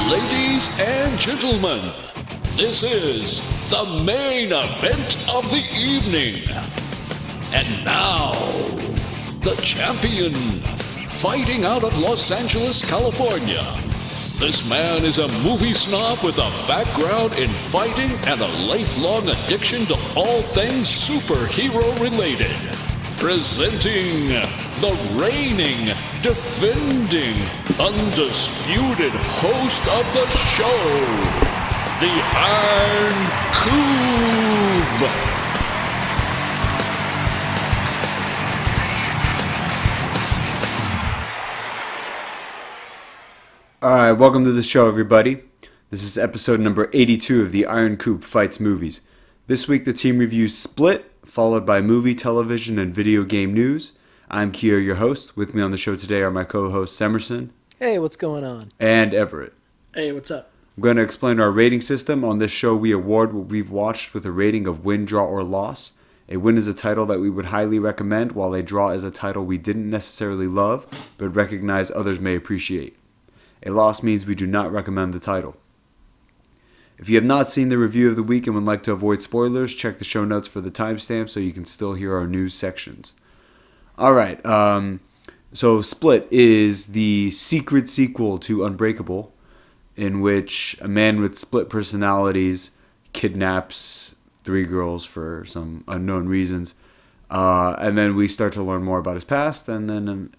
Ladies and gentlemen, this is the main event of the evening. And now, the champion, fighting out of Los Angeles, California. This man is a movie snob with a background in fighting and a lifelong addiction to all things superhero related. Presenting the reigning, defending, undisputed host of the show, the Iron Koob. Alright, welcome to the show, everybody. This is episode number 82 of the Iron Koob Fights Movies. This week the team reviews Split, followed by movie, television, and video game news. I'm Kier, your host. With me on the show today are my co-hosts Emerson. Hey, what's going on? And Everett. Hey, what's up? I'm going to explain our rating system. On this show, we award what we've watched with a rating of win, draw, or loss. A win is a title that we would highly recommend, while a draw is a title we didn't necessarily love, but recognize others may appreciate. A loss means we do not recommend the title. If you have not seen the review of the week and would like to avoid spoilers, check the show notes for the timestamp so you can still hear our news sections. Alright, so Split is the secret sequel to Unbreakable, in which a man with split personalities kidnaps three girls for some unknown reasons. And then we start to learn more about his past, and then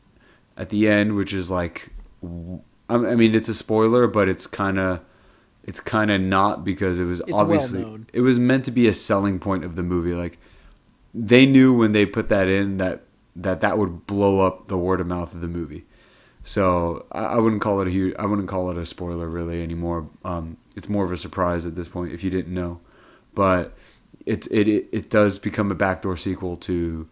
at the end, which is like, I mean, it's a spoiler, but it's kind of not, because it's obviously well known. It was meant to be a selling point of the movie. Like, they knew when they put that in that would blow up the word of mouth of the movie. So I wouldn't call it a spoiler really anymore. It's more of a surprise at this point if you didn't know. But it does become a backdoor sequel to,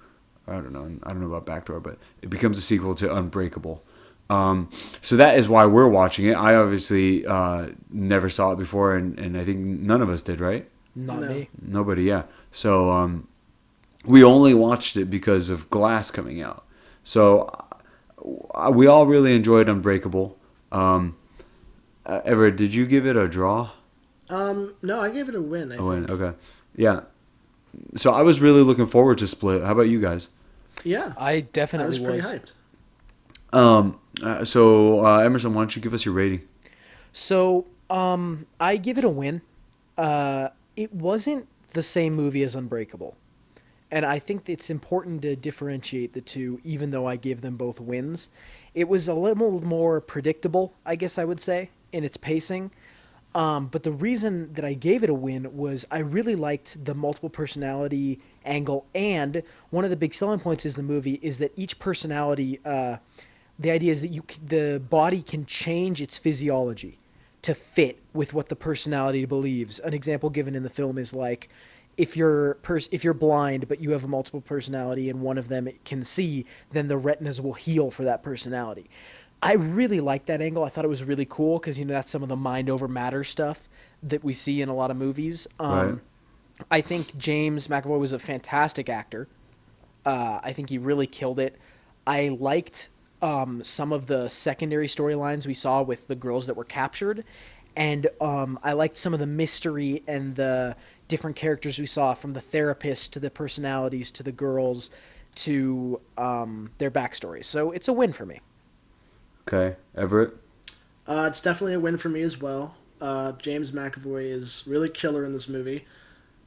I don't know about backdoor, but it becomes a sequel to Unbreakable. So that is why we're watching it. I obviously never saw it before, and I think none of us did, right? Not me. Nobody, yeah. So we only watched it because of Glass coming out. So we all really enjoyed Unbreakable. Everett, did you give it a draw? No, I gave it a win. I think. Win, okay. Yeah. So I was really looking forward to Split. How about you guys? Yeah, I definitely was pretty hyped. So Emerson, why don't you give us your rating? So, I give it a win. It wasn't the same movie as Unbreakable. And I think it's important to differentiate the two, even though I give them both wins. It was a little more predictable, I guess I would say, in its pacing. But the reason that I gave it a win was I really liked the multiple personality angle, and one of the big selling points is the movie is that each personality, the idea is that the body can change its physiology to fit with what the personality believes. An example given in the film is like, if you're blind but you have a multiple personality and one of them can see, then the retinas will heal for that personality. I really liked that angle. I thought it was really cool because, that's some of the mind over matter stuff that we see in a lot of movies. Right. I think James McAvoy was a fantastic actor. I think he really killed it. I liked some of the secondary storylines we saw with the girls that were captured, and I liked some of the mystery and the different characters we saw, from the therapist to the personalities to the girls to their backstories. So it's a win for me. Okay, Everett? It's definitely a win for me as well. James McAvoy is really killer in this movie.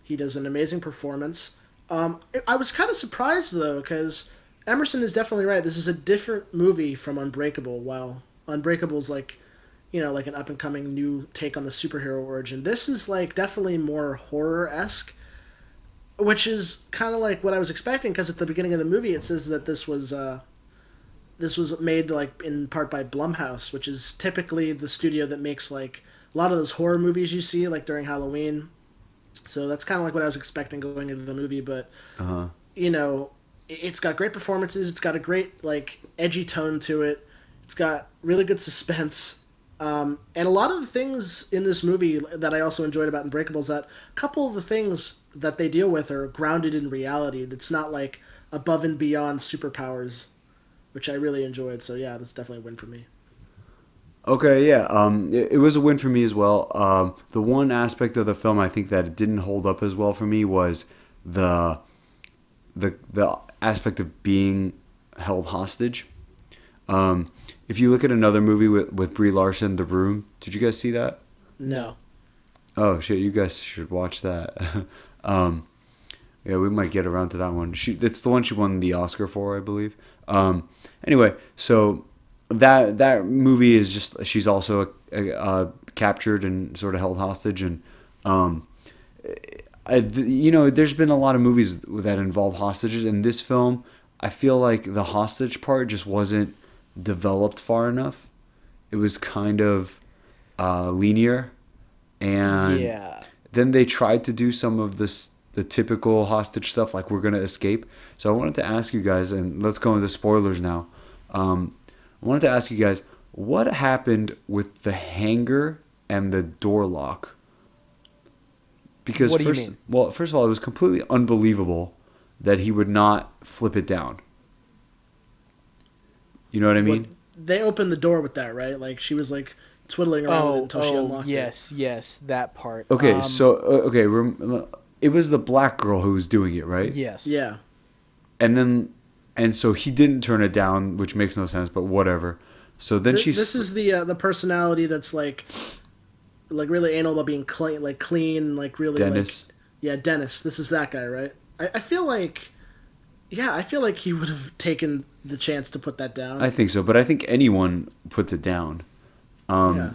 He does an amazing performance. I was kind of surprised, though, because Emerson is definitely right. This is a different movie from Unbreakable. While Unbreakable's like an up-and-coming new take on the superhero origin, this is like definitely more horror-esque, which is kind of like what I was expecting, because at the beginning of the movie it says that this was made like in part by Blumhouse, which is typically the studio that makes like a lot of those horror movies you see like during Halloween. So that's kind of like what I was expecting going into the movie, but it's got great performances. It's got a great like edgy tone to it. It's got really good suspense. And a lot of the things in this movie that I also enjoyed about Unbreakable is that a couple of the things that they deal with are grounded in reality. That's not like above and beyond superpowers, which I really enjoyed. So yeah, that's definitely a win for me. Okay, yeah. It was a win for me as well. The one aspect of the film I think that it didn't hold up as well for me was the the aspect of being held hostage. If you look at another movie with Brie Larson, The Room, did you guys see that? No. Oh shit, you guys should watch that. Yeah, we might get around to that one. It's the one she won the Oscar for, I believe. Anyway, so that movie is just, she's also captured and sort of held hostage, and there's been a lot of movies that involve hostages. In this film, I feel like the hostage part just wasn't developed far enough. It was kind of linear, and Yeah. then they tried to do some of the typical hostage stuff, like we're gonna escape. So I wanted to ask you guys, and let's go into spoilers now. I wanted to ask you guys, what happened with the hanger and the door lock? Because What do you mean? Well, first of all, it was completely unbelievable that he would not flip it down. You know what I mean? They opened the door with that, right? Like, she was, like, twiddling around with it until she unlocked it. Yes, that part. Okay, it was the black girl who was doing it, right? Yes. Yeah. And so he didn't turn it down, which makes no sense, but whatever. So then This is the personality that's, like really anal about being clean, like really Dennis. like, yeah, Dennis. This is that guy, right? I feel like, yeah, I feel like he would have taken the chance to put that down. I think so, but I think anyone puts it down. Yeah.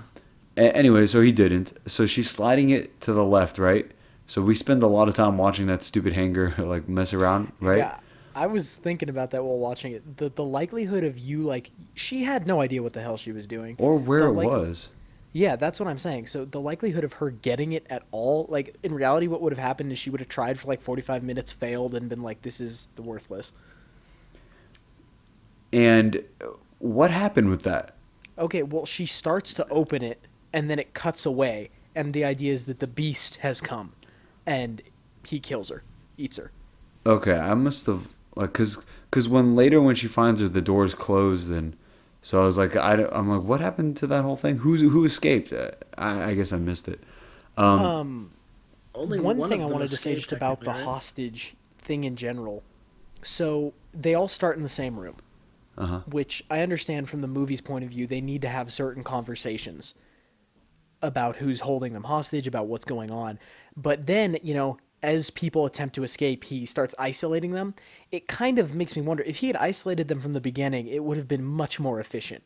Anyway, so he didn't. So she's sliding it to the left, right? So we spend a lot of time watching that stupid hanger like mess around, right? Yeah. I was thinking about that while watching it. The likelihood of you, like, she had no idea what the hell she was doing. Or where The it like- was. Yeah, that's what I'm saying. So the likelihood of her getting it at all, like, in reality, what would have happened is she would have tried for like 45 minutes, failed, and been like, this is the worthless. And what happened with that? Okay, well, she starts to open it, and then it cuts away, and the idea is that the beast has come, and he kills her, eats her. Okay, I must have, like, cause when she finds her, the door's closed, and so I was like, I'm like, what happened to that whole thing? Who escaped? I guess I missed it. Only One one thing of I them wanted to say escaped, just about the technically, right? hostage thing in general. So they all start in the same room, which I understand from the movie's point of view. They need to have certain conversations about who's holding them hostage, about what's going on. But then, as people attempt to escape, he starts isolating them. It kind of makes me wonder, if he had isolated them from the beginning, it would have been much more efficient.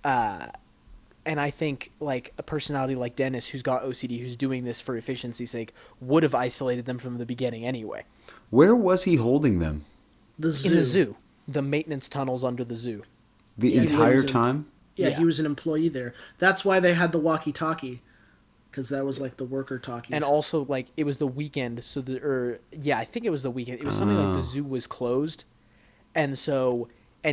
And I think, like, a personality like Dennis, who's got OCD, who's doing this for efficiency's sake, would have isolated them from the beginning anyway. Where was he holding them? The zoo. In the zoo. The maintenance tunnels under the zoo. The Yeah, he entire was in- time? Yeah, Yeah. he was an employee there. That's why they had the walkie-talkie, because that was like the worker talkies. And also, like, it was the weekend, so I think it was the weekend. It was something like the zoo was closed, and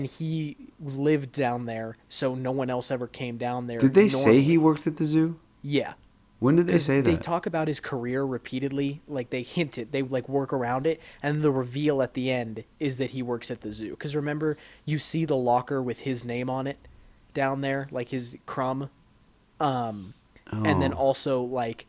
he lived down there, so no one else ever came down there. Did they say normally. he worked at the zoo? Yeah. When did they say that? They talk about his career repeatedly, like they hint it, they like work around it, and the reveal at the end is that he works at the zoo. Because remember, you see the locker with his name on it down there, like his crumb, and then also like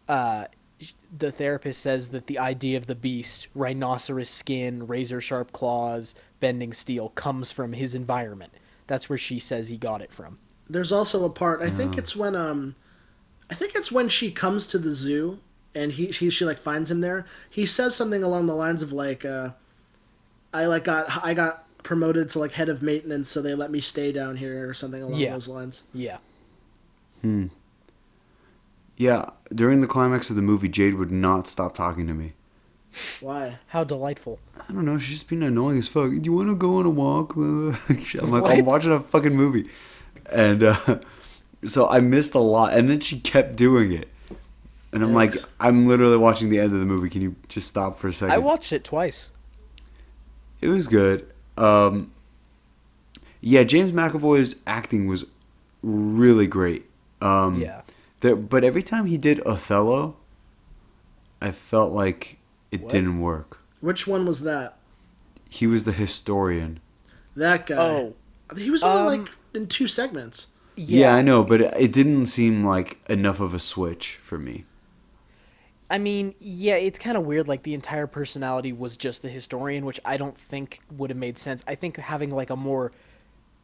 the therapist says that the idea of the beast, rhinoceros skin, razor sharp claws, bending steel, comes from his environment. That's where she says he got it from. There's also a part. I think it's when she comes to the zoo and she like finds him there. He says something along the lines of like, I got promoted to like head of maintenance, so they let me stay down here, or something along those lines. Yeah. Yeah, during the climax of the movie, Jade would not stop talking to me. Why? How delightful. I don't know, she's just being annoying as fuck. Do you want to go on a walk? I'm like, What? I'm watching a fucking movie. And so I missed a lot. And then she kept doing it. And I'm like, Yikes. I'm literally watching the end of the movie. Can you just stop for a second? I watched it twice. It was good. Yeah, James McAvoy's acting was really great. Yeah. But every time he did Othello, I felt like it What? didn't work. Which one was that? He was the historian. That guy. Oh. He was only like in 2 segments. Yeah, I know, but it didn't seem like enough of a switch for me. I mean, yeah, it's kind of weird. Like, the entire personality was just the historian, which I don't think would have made sense. I think having, like, a more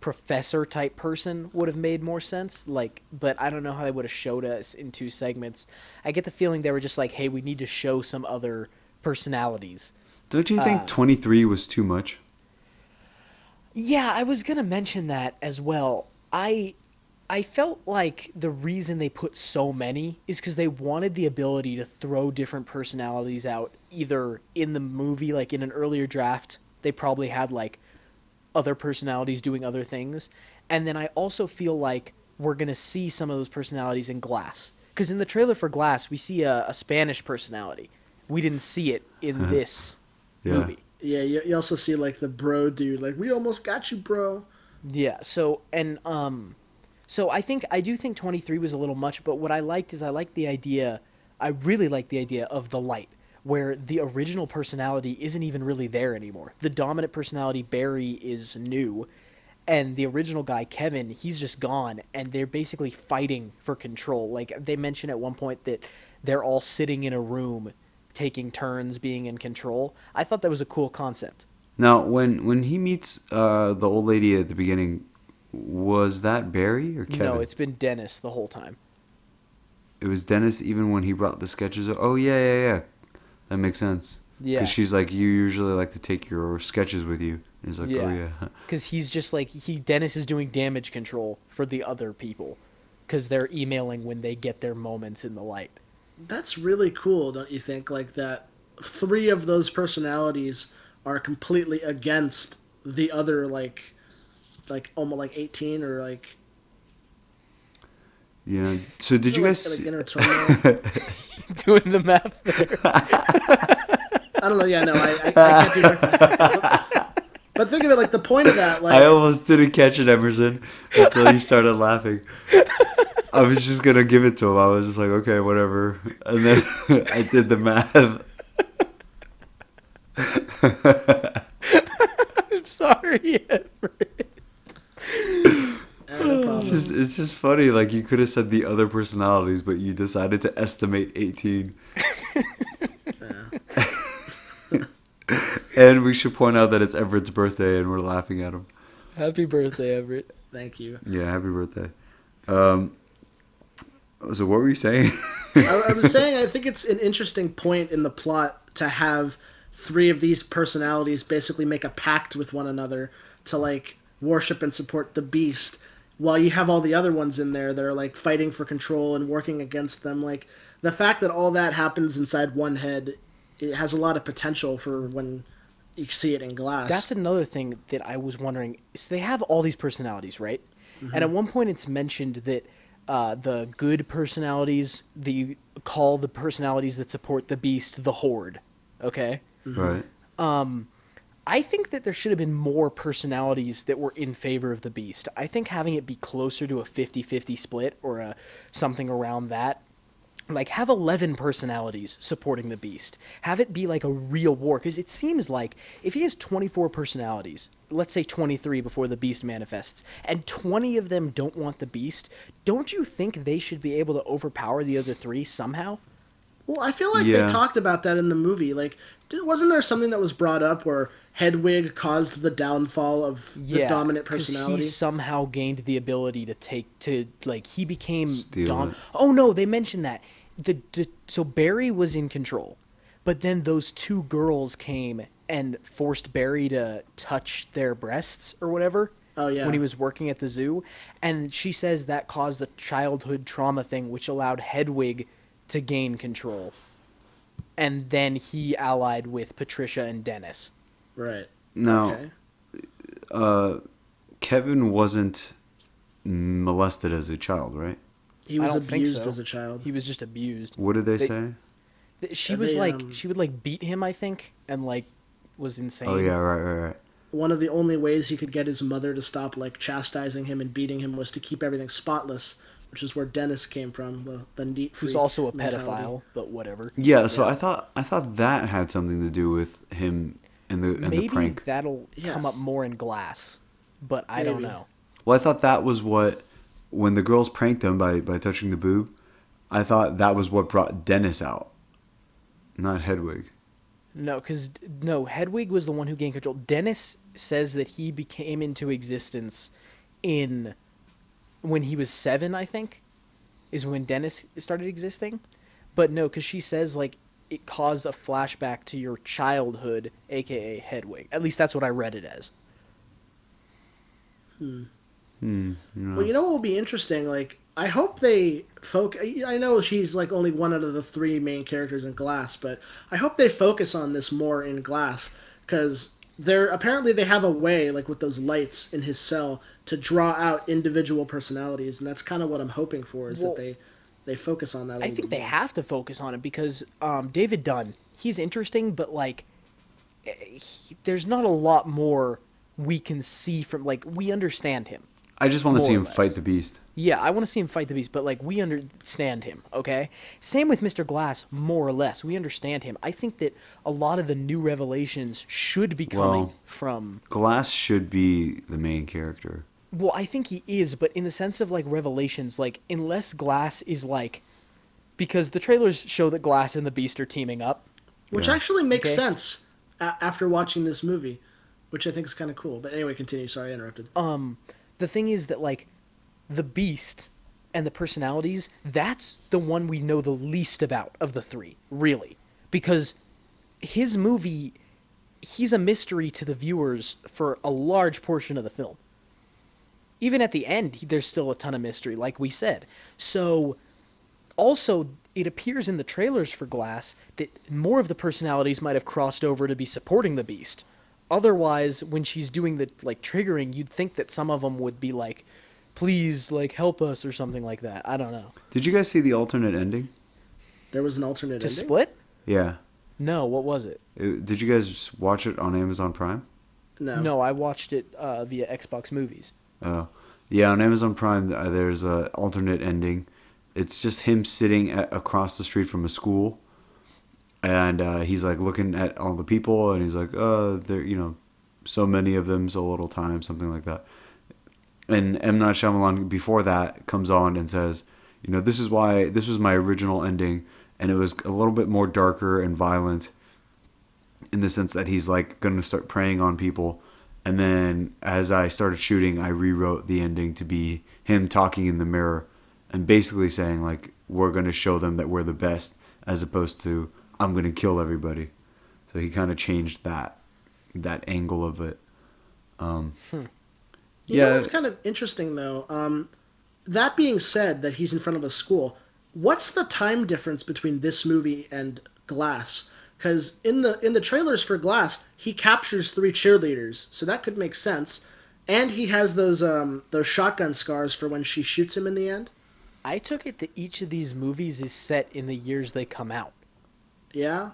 professor-type person would have made more sense. Like, but I don't know how they would have showed us in 2 segments. I get the feeling they were just like, hey, we need to show some other personalities. Don't you think 23 was too much? Yeah, I was going to mention that as well. I felt like the reason they put so many is because they wanted the ability to throw different personalities out, either in the movie, like in an earlier draft, they probably had like other personalities doing other things. And then I also feel like we're going to see some of those personalities in Glass. Because in the trailer for Glass, we see a Spanish personality. We didn't see it in this movie. Yeah, you also see like the bro dude, like, we almost got you, bro. Yeah, so I do think 23 was a little much, but what I liked is I really liked the idea of the light, where the original personality isn't even really there anymore. The dominant personality, Barry, is new, and the original guy, Kevin, he's just gone, and they're basically fighting for control. Like, they mention at one point that they're all sitting in a room taking turns being in control. I thought that was a cool concept. Now, when he meets the old lady at the beginning, was that Barry or Kevin? No, it's been Dennis the whole time. It was Dennis even when he brought the sketches. Oh, yeah. That makes sense. Yeah. Because she's like, you usually like to take your sketches with you. And he's like, oh, yeah. Because he's just like, Dennis is doing damage control for the other people. Because they're emailing when they get their moments in the light. That's really cool, don't you think? Like, that 3 of those personalities are completely against the other, like almost like 18 or like. Yeah. So did you guys like doing the math there? I don't know. Yeah, no, I can't do math. But think of it, like, the point of that, like, I almost didn't catch it, Emerson, until you started laughing. I was just gonna give it to him. I was just like, okay, whatever. And then I did the math. I'm sorry, Everett. No It's just funny. Like, you could have said the other personalities, but you decided to estimate 18. And we should point out that it's Everett's birthday, and we're laughing at him. Happy birthday, Everett. Thank you. Yeah, happy birthday. So what were you saying? I was saying I think it's an interesting point in the plot to have 3 of these personalities basically make a pact with one another to, like, worship and support the Beast, while you have all the other ones in there that are, like, fighting for control and working against them. Like, the fact that all that happens inside one head, it has a lot of potential for when you see it in Glass. That's another thing that I was wondering. So they have all these personalities, right? Mm-hmm. And at one point it's mentioned that the good personalities, they call the personalities that support the Beast the Horde. Okay? Right. I think that there should have been more personalities that were in favor of the Beast. I think having it be closer to a 50-50 split or something around that. Like, have 11 personalities supporting the Beast. Have it be like a real war. Because it seems like if he has 24 personalities, let's say 23 before the Beast manifests, and 20 of them don't want the Beast, don't you think they should be able to overpower the other 3 somehow? Well, I feel like they talked about that in the movie. Like, wasn't there something that was brought up where Hedwig caused the downfall of the dominant personality? He somehow gained the ability he became Steal it. Oh no, they mentioned that. So Barry was in control, but then those 2 girls came and forced Barry to touch their breasts or whatever. Oh yeah. When he was working at the zoo, and she says that caused the childhood trauma thing, which allowed Hedwig to gain control, and then he allied with Patricia and Dennis. Right. Now, Kevin wasn't molested as a child, right? He was abused as a child. He was just abused. What did they say? She would beat him, I think, and was insane. Oh yeah, right. One of the only ways he could get his mother to stop chastising him and beating him was to keep everything spotless, which is where Dennis came from, the neat freak. Who's also a mentality. Pedophile, but whatever. Yeah, so I thought that had something to do with him and the prank. Maybe that'll come up more in Glass, but I don't know. Well, I thought that was what when the girls pranked him by touching the boob, I thought that was what brought Dennis out, not Hedwig. No, Hedwig was the one who gained control. Dennis says that he became into existence when he was 7, I think, is when Dennis started existing. But no, because she says, like, it caused a flashback to your childhood, a.k.a. Hedwig. At least that's what I read it as. Well, you know what will be interesting? Like, I hope they I know she's, like, only one out of the 3 main characters in Glass, but I hope they focus on this more in Glass, because apparently they have a way, like, with those lights in his cell, to draw out individual personalities, and that's kind of what I'm hoping for, is that they focus on that. I think they have to focus on it because David Dunn, he's interesting, but like, there's not a lot more we can see from, like, we understand him. I just want to see him fight the Beast. Yeah, I want to see him fight the Beast, but like, we understand him. Okay, same with Mr. Glass, more or less. We understand him. I think that a lot of the new revelations should be coming from Glass. Should be the main character. Well, I think he is, but in the sense of, like, revelations, like, unless Glass is, like... Because the trailers show that Glass and the Beast are teaming up. Which actually makes sense after watching this movie, which I think is kind of cool. But anyway, continue. Sorry, I interrupted. The thing is that, like, the Beast and the personalities, that's the one we know the least about of the 3, really. Because his movie, he's a mystery to the viewers for a large portion of the film. Even at the end, there's still a ton of mystery, like we said. So, also, it appears in the trailers for Glass that more of the personalities might have crossed over to be supporting the Beast. Otherwise, when she's doing the, like, triggering, you'd think that some of them would be like, please, like, help us or something like that. I don't know. Did you guys see the alternate ending? There was an alternate ending? To Split? Yeah. No, what was it? Did you guys watch it on Amazon Prime? No, I watched it via Xbox Movies. Oh. Yeah, on Amazon Prime, there's an alternate ending. It's just him sitting across the street from a school, and he's, like, looking at all the people, and he's like, there, so many of them, so little time, something like that. And M. Night Shyamalan, before that, comes on and says, this is why, this was my original ending, and it was a little bit more darker and violent, in the sense that he's, like, going to start preying on people. And then as I started shooting, I rewrote the ending to be him talking in the mirror and basically saying, like, we're going to show them that we're the best, as opposed to, I'm going to kill everybody. So he kind of changed that angle of it. You know what's kind of interesting, though? That being said, that he's in front of a school, what's the time difference between this movie and Glass? Because in the trailers for Glass, he captures 3 cheerleaders, so that could make sense. And he has those shotgun scars for when she shoots him in the end. I took it that each of these movies is set in the years they come out. Yeah?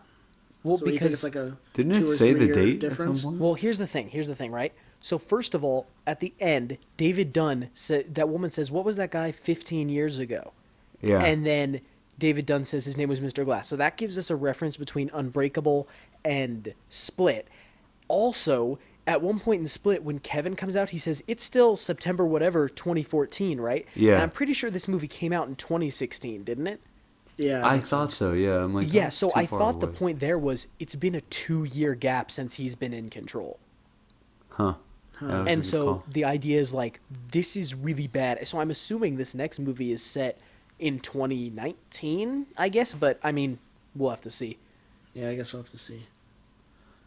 Well, so because you think it's like a didn't it say the date difference? at some point? Well, here's the thing, right? So first of all, at the end, David Dunn said, that woman says, what was that guy 15 years ago? Yeah. And then David Dunn says his name was Mr. Glass. So that gives us a reference between Unbreakable and Split. Also, at one point in Split, when Kevin comes out, he says, it's still September whatever, 2014, right? Yeah. And I'm pretty sure this movie came out in 2016, didn't it? Yeah. I thought so, yeah. I'm like, yeah, so I far thought the away. point there was it's been a 2-year gap since he's been in control. Huh. That was a And good so call. the idea is, like, this is really bad. So I'm assuming this next movie is set in 2019, I guess, but I mean, we'll have to see. Yeah, I guess we'll have to see.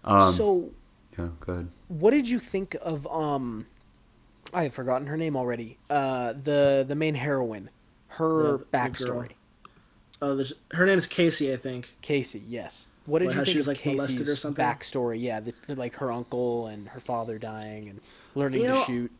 So Yeah, go ahead. what did you think of I have forgotten her name already. The main heroine, her The backstory. girl. Her name is Casey, I think. Casey, yes. What did What, you how think she was, of like, molested or Casey's something? backstory? Yeah, like her uncle and her father dying and learning You to know, shoot.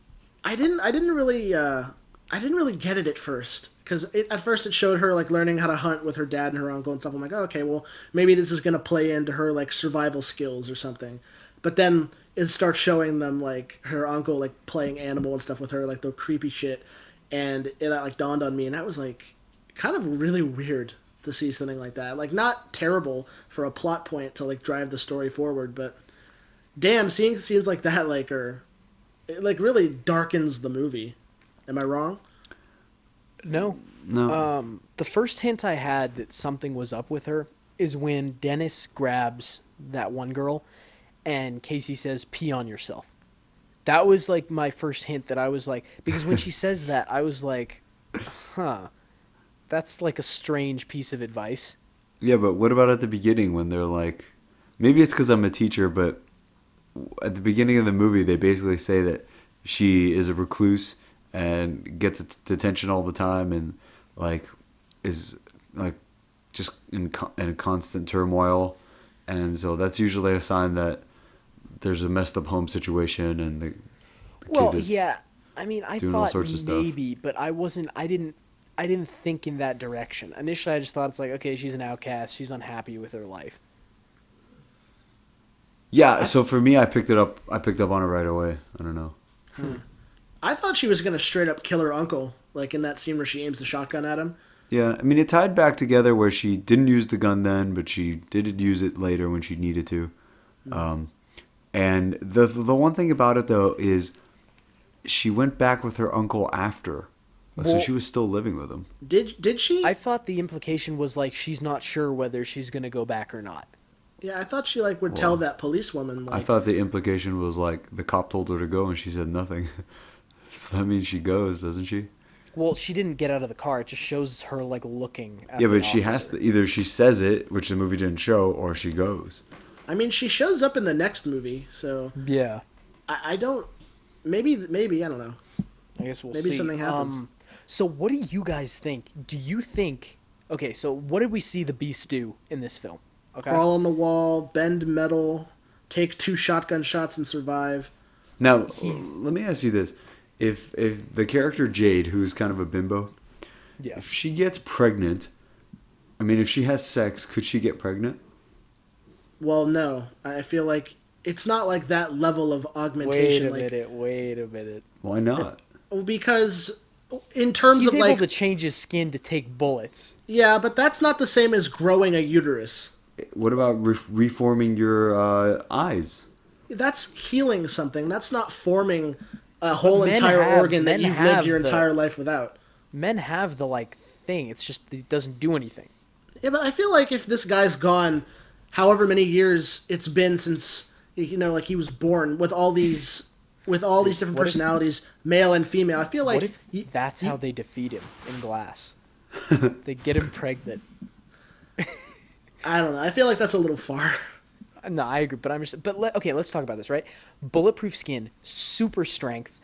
I didn't really get it at first, because at first it showed her, like, learning how to hunt with her dad and her uncle and stuff. I'm like, oh, okay, well, maybe this is gonna play into her, like, survival skills or something. But then it starts showing them, like, her uncle, like, playing animal and stuff with her, like, the creepy shit, and it, like, dawned on me, and that was, like, kind of really weird to see something like that. Like, not terrible for a plot point to, like, drive the story forward, but damn, seeing scenes like that, like, it, like, really darkens the movie. Am I wrong? No. No. The first hint I had that something was up with her is when Dennis grabs that one girl and Casey says, "Pee on yourself." That was like my first hint that I was like, because when she says that, I was like, huh, that's like a strange piece of advice. Yeah, but what about at the beginning when they're like, maybe it's because I'm a teacher, but at the beginning of the movie, they basically say that she is a recluse and gets detention all the time and like is like just in constant turmoil, and so that's usually a sign that there's a messed up home situation and the kid is I mean, I doing all thought sorts of stuff. maybe, but I didn't think in that direction. Initially, I just thought it's like, okay, she's an outcast, she's unhappy with her life. Yeah, so for me, I picked up on it right away. I don't know. I thought she was going to straight up kill her uncle, like in that scene where she aims the shotgun at him. Yeah, I mean, it tied back together where she didn't use the gun then, but she did use it later when she needed to. And the one thing about it, though, is she went back with her uncle after. So she was still living with him. Did she? I thought the implication was like she's not sure whether she's going to go back or not. Yeah, I thought she like would tell that policewoman. Like, I thought the implication was like the cop told her to go and she said nothing. So that means she goes, doesn't she? Well, she didn't get out of the car. It just shows her like looking at Yeah, the but she has to, either she says it, which the movie didn't show, or she goes. I mean, she shows up in the next movie, so yeah. I don't. Maybe I don't know. I guess we'll see. Maybe something happens. So what do you guys think? Do you think... Okay, so what did we see the Beast do in this film? Okay. Crawl on the wall, bend metal, take 2 shotgun shots and survive. Now, let me ask you this. If the character Jade, who's kind of a bimbo, if she gets pregnant, I mean, if she has sex, could she get pregnant? Well, no. I feel like it's not like that level of augmentation. Wait a minute. Why not? Because in terms He's of able like... to change his skin to take bullets. Yeah, but that's not the same as growing a uterus. What about reforming your eyes? That's healing something. That's not forming a whole entire organ that you've lived your entire life without. Men have the like thing. It's just it doesn't do anything. Yeah, but I feel like if this guy's gone, however many years it's been since like he was born with all these different personalities, male and female. I feel like what if that's how they defeat him in Glass. They get him pregnant. I don't know. I feel like that's a little far. No, I agree, but okay, let's talk about this, right? Bulletproof skin, super strength,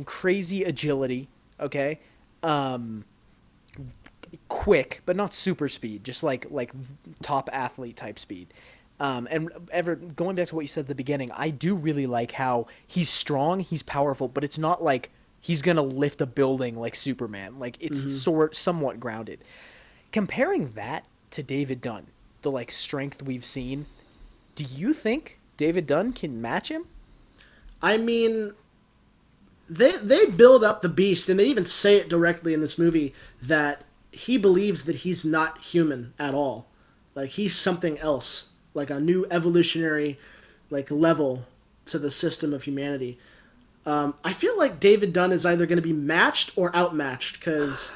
crazy agility, okay? Quick, but not super speed, just like top athlete type speed. And going back to what you said at the beginning, I do really like how he's strong, he's powerful, but it's not like he's gonna lift a building like Superman. Like it's somewhat grounded. Comparing that to David Dunn, the like strength we've seen, do you think David Dunn can match him? I mean, they build up the Beast, and they even say it directly in this movie that he believes that he's not human at all. Like he's something else, like a new evolutionary like level to the system of humanity. I feel like David Dunn is either going to be matched or outmatched, because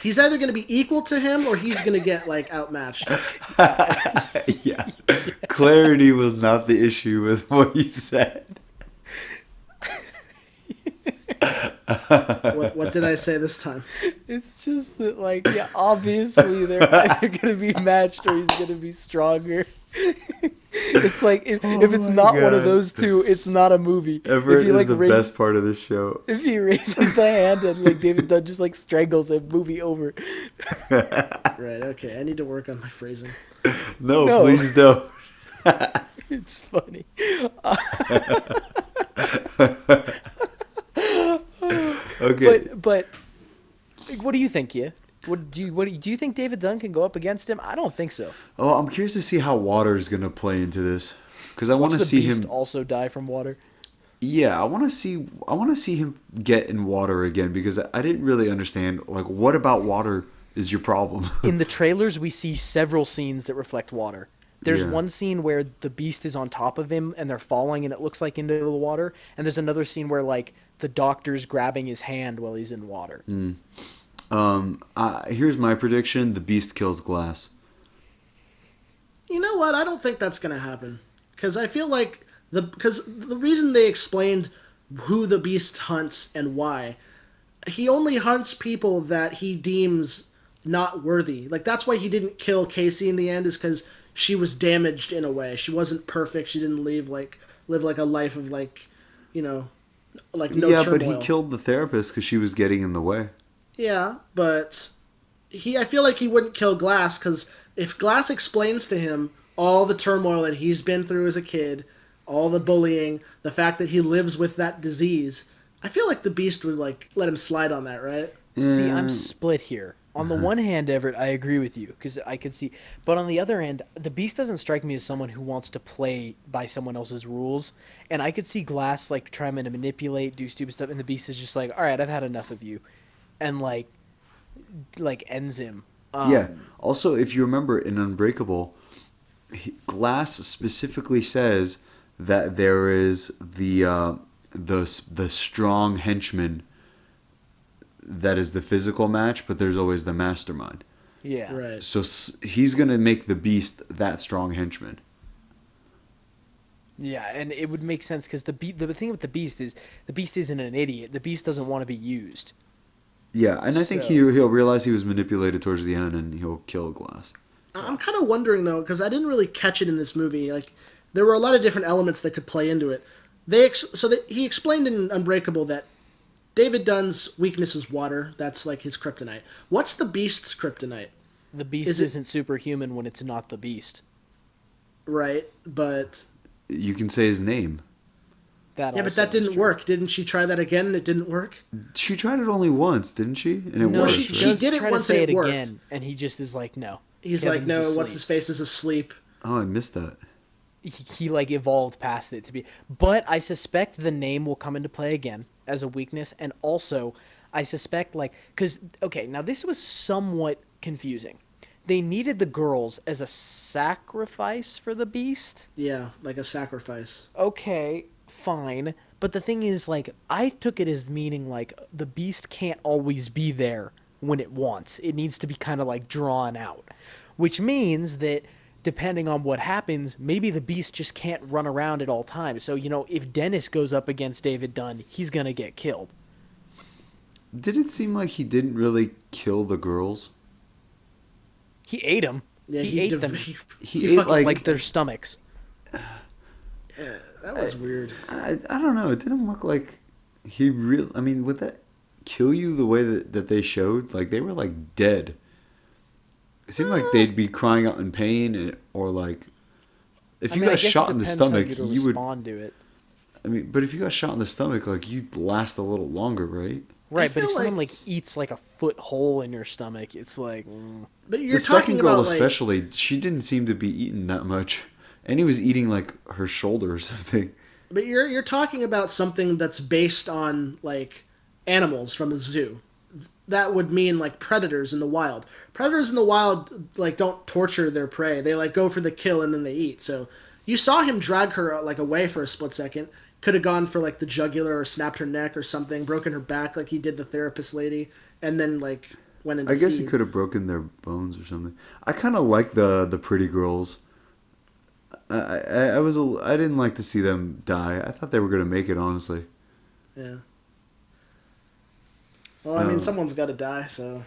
he's either going to be equal to him or he's going to get like outmatched. Yeah. Clarity was not the issue with what you said. What did I say this time? It's just that, like, yeah, obviously they're either going to be matched or he's going to be stronger. It's like, if it's not one of those two, it's not a movie. Everett is the best part of this show. If he raises the hand and, like, David Dunn just, like, strangles him, movie over. Right, okay, I need to work on my phrasing. No, please don't. It's funny. Okay. But what do you think, yeah? Do you think David Dunn can go up against him? I don't think so. Oh, I'm curious to see how water is going to play into this, because I want to see him also die from water. Yeah, I want to see him get in water again, because I didn't really understand, like, what about water is your problem? In the trailers, we see several scenes that reflect water. There's one scene where the Beast is on top of him and they're falling and it looks like into the water, and there's another scene where like the doctor's grabbing his hand while he's in water. Here's my prediction: the Beast kills Glass. You know what? I don't think that's going to happen. Because I feel like because the reason they explained who the Beast hunts and why, he only hunts people that he deems not worthy. Like, that's why he didn't kill Casey in the end, is because she was damaged in a way. She wasn't perfect. She didn't live like a life of, like, you know, like no turmoil. But he killed the therapist because she was getting in the way. Yeah, but I feel like he wouldn't kill Glass, because if Glass explains to him all the turmoil that he's been through as a kid, all the bullying, the fact that he lives with that disease, I feel like the Beast would, like, let him slide on that, right? See, I'm split here. On the one hand, Everett, I agree with you, because I could see. But on the other hand, the Beast doesn't strike me as someone who wants to play by someone else's rules. And I could see Glass, like, trying to manipulate, do stupid stuff, and the Beast is just like, all right, I've had enough of you. And, like ends him. Yeah. Also, if you remember in Unbreakable, Glass specifically says that there is the strong henchman that is the physical match, but there's always the mastermind. Yeah. Right. So he's going to make the Beast that strong henchman. Yeah, and it would make sense because the thing with the Beast is the Beast isn't an idiot. The Beast doesn't want to be used. Yeah, and I think he'll realize he was manipulated towards the end, and he'll kill Glass. I'm kind of wondering, though, because I didn't really catch it in this movie. Like, there were a lot of different elements that could play into it. He explained in Unbreakable that David Dunn's weakness is water. That's, like, his kryptonite. What's the Beast's kryptonite? The Beast isn't superhuman when it's not the Beast. Right, but... You can say his name. But that didn't work. Didn't she try that again and it didn't work? She tried it only once, didn't she? And it no, worked. She did it once and it worked. Again, and he just is like, no. He's Kevin's like, no, asleep. what's-his-face is asleep. Oh, I missed that. He like evolved past it to be, but I suspect the name will come into play again as a weakness, and also I suspect now this was somewhat confusing. They needed the girls as a sacrifice for the Beast. Yeah, like a sacrifice. Okay, fine, but the thing is, like, I took it as meaning like the Beast can't always be there when it wants. It needs to be kind of like drawn out, which means that depending on what happens, maybe the Beast just can't run around at all times. So, if Dennis goes up against David Dunn, he's going to get killed. Did it seem like he didn't really kill the girls? He ate them. Yeah, he ate them. He ate, like their stomachs. Yeah, that was weird. I don't know. It didn't look like he really... I mean, would that kill you the way that they showed? Like, they were, like, dead. It seemed like they'd be crying out in pain, or like, if you got shot in the stomach, you would respond to it. I mean, but if you got shot in the stomach, like, you'd last a little longer, right? Right, but if someone like eats like a foot hole in your stomach, it's like. But you're the talking second girl, about, especially, she didn't seem to be eating that much, and he was eating like her shoulder or something. But you're talking about something that's based on like animals from the zoo. That would mean like predators in the wild. Predators in the wild like don't torture their prey. They like go for the kill and then they eat. So you saw him drag her like away for a split second. Could have gone for like the jugular or snapped her neck or something, broken her back like he did the therapist lady, and then like went into. I guess he could have broken their bones or something. I kind of like the pretty girls. I didn't like to see them die. I thought they were gonna make it, honestly. Yeah. Well, I mean, someone's got to die, so.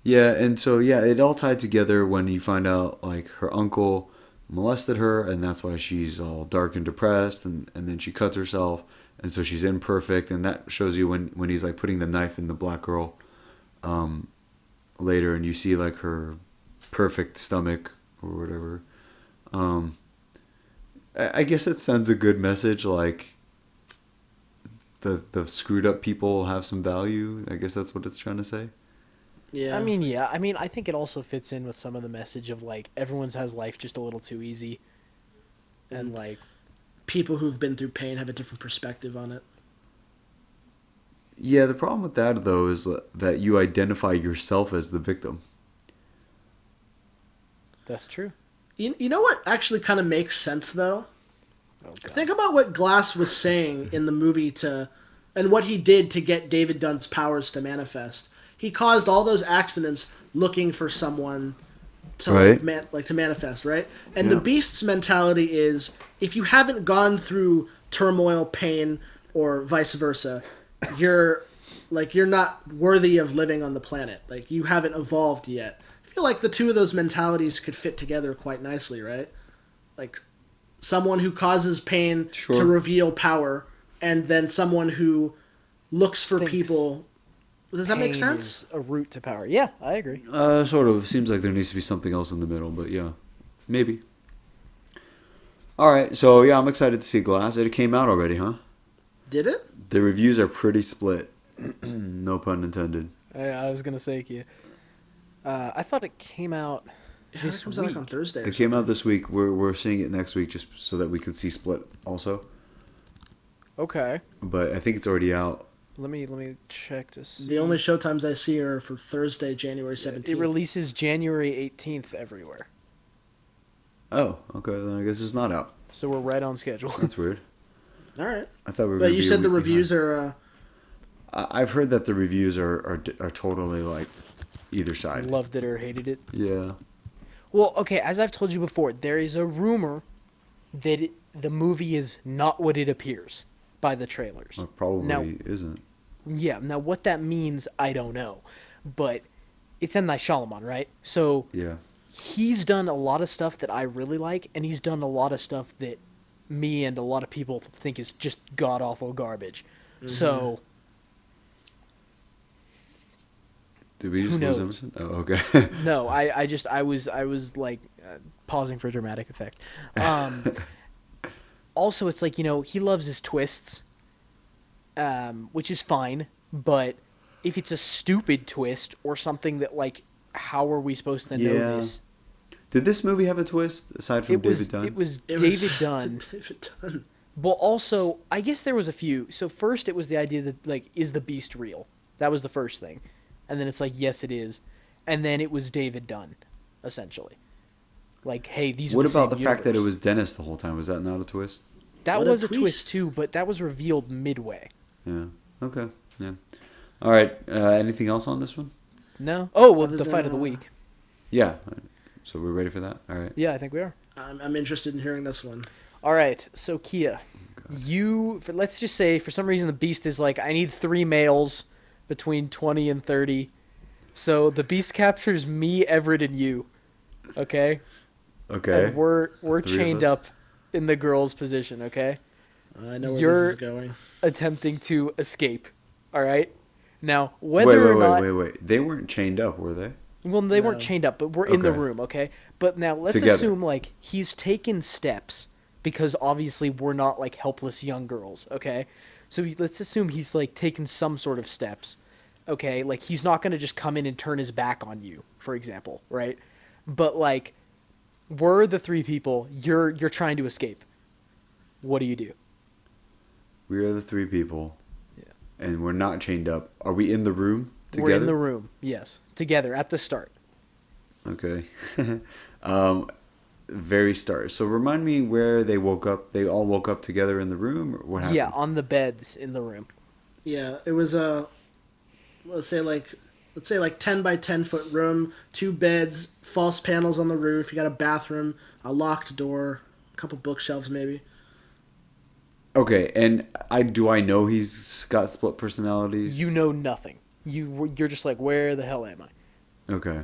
Yeah, and so it all tied together when you find out like her uncle molested her, and that's why she's all dark and depressed, and then she cuts herself, and so she's imperfect, and that shows you when he's like putting the knife in the black girl later, and you see like her perfect stomach or whatever. I guess it sends a good message, like the screwed up people have some value. I guess that's what it's trying to say. Yeah. I mean, I think it also fits in with some of the message of like everyone's has life just a little too easy, and like people who've been through pain have a different perspective on it. Yeah, the problem with that though is that you identify yourself as the victim. That's true. You know what actually kind of makes sense though? Oh, God. Think about what Glass was saying in the movie and what he did to get David Dunn's powers to manifest. He caused all those accidents looking for someone to Right. to manifest, right? And the Beast's mentality is, if you haven't gone through turmoil, pain, or vice versa, you're not worthy of living on the planet. Like, you haven't evolved yet. I feel like the two of those mentalities could fit together quite nicely, right? Like, someone who causes pain to reveal power, and then someone who looks for people. Does that make sense? A route to power. Yeah, I agree. Sort of. Seems like there needs to be something else in the middle, but yeah, maybe. All right, so yeah, I'm excited to see Glass. It came out already, huh? Did it? The reviews are pretty split. No pun intended. I was gonna say, Kia. I thought it came out. Yeah, it comes out like on Thursday. It came out this week. We're seeing it next week just so that we could see Split also. Okay. But I think it's already out. Let me check to see. The only showtimes I see are for Thursday, January 17th. It releases January 18th everywhere. Oh, okay. Then I guess it's not out. So we're right on schedule. That's weird. All right. I thought we were. But you said the reviews are. I've heard that the reviews are totally like either side. Loved it or hated it. Yeah. Well, okay, as I've told you before, there is a rumor that the movie is not what it appears by the trailers. Well, probably now, isn't. Yeah, now what that means, I don't know. But it's M. Night Shyamalan, right? So Yeah. he's done a lot of stuff that I really like, and he's done a lot of stuff that me and a lot of people think is just god-awful garbage. Mm-hmm. So... Did we just lose Emerson? Oh, okay. No, I was like pausing for dramatic effect. Also, it's like, he loves his twists, which is fine. But if it's a stupid twist or something that, like, how are we supposed to know this? Did this movie have a twist aside from David Dunn? It was David Dunn. David Dunn. Well, also, I guess there was a few. So first, it was the idea that, like, is the Beast real? That was the first thing. And then it's like, yes, it is. And then it was David Dunn, essentially. Like, hey, these are What the about same the fact that it universe. was Dennis the whole time? Was that not a twist? That What was a a twist too, but that was revealed midway. Yeah. Okay. Yeah. All right. Anything else on this one? No? Oh, well, Other the than, fight of the week. Yeah. So we're ready for that? All right. Yeah, I think we are. I'm interested in hearing this one. All right, so Kia, let's just say for some reason the Beast is like, I need 3 males between 20 and 30. So the Beast captures me, Everett, and you. Okay? Okay. And we're Three of chained us. up in the girl's position, okay? I know where You're this is going. attempting to escape. All right? Now, whether or not... Wait. They weren't chained up, were they? Well, they No. weren't chained up, but we're in the Okay. room, okay? But now let's Together. assume, like, he's taken steps because obviously we're not, like, helpless young girls, okay? So let's assume he's, like, taken some sort of steps, okay? Like, he's not going to just come in and turn his back on you, for example, right? But, like, we're the 3 people. You're trying to escape. What do you do? We are the 3 people. Yeah. And we're not chained up. Are we in the room together? We're in the room, yes. Together, at the start. Okay. Very start. So remind me where they woke up. They all woke up together in the room, or what happened? Yeah, on the beds in the room. Yeah, it was let's say like 10 by 10 foot room, 2 beds, false panels on the roof. You got a bathroom, a locked door, a couple bookshelves maybe. Okay, and do I know he's got split personalities? You know nothing. You're just like, where the hell am I? Okay.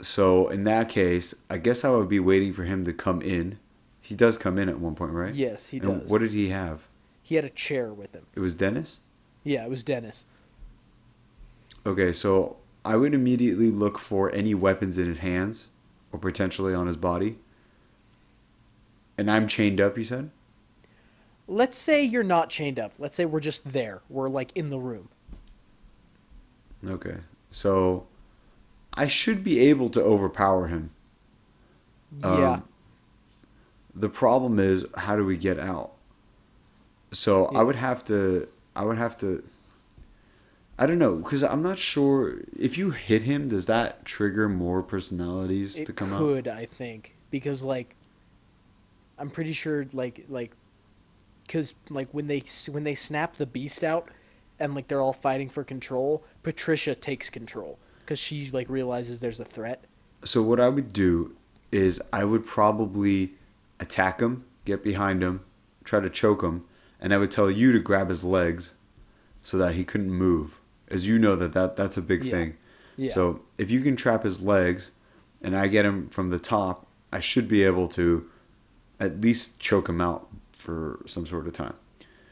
So in that case, I guess I would be waiting for him to come in. He does come in at one point, right? Yes, he And does. what did he have? He had a chair with him. It was Dennis? Yeah, it was Dennis. Okay, so I would immediately look for any weapons in his hands or potentially on his body. And I'm chained up, you said? Let's say you're not chained up. Let's say we're just there. We're like in the room. Okay. So I should be able to overpower him. Yeah. The problem is, how do we get out? So Yeah. I would have to, I don't know, because I'm not sure, if you hit him, does that trigger more personalities It to come out? could, I think. Because, like, I'm pretty sure because like when they snap the beast out, and like they're all fighting for control, Patricia takes control because she like realizes there's a threat. So what I would do is I would probably attack him, get behind him, try to choke him, and I would tell you to grab his legs so that he couldn't move. As you know that's a big thing. Yeah. So if you can trap his legs and I get him from the top, I should be able to at least choke him out for some sort of time.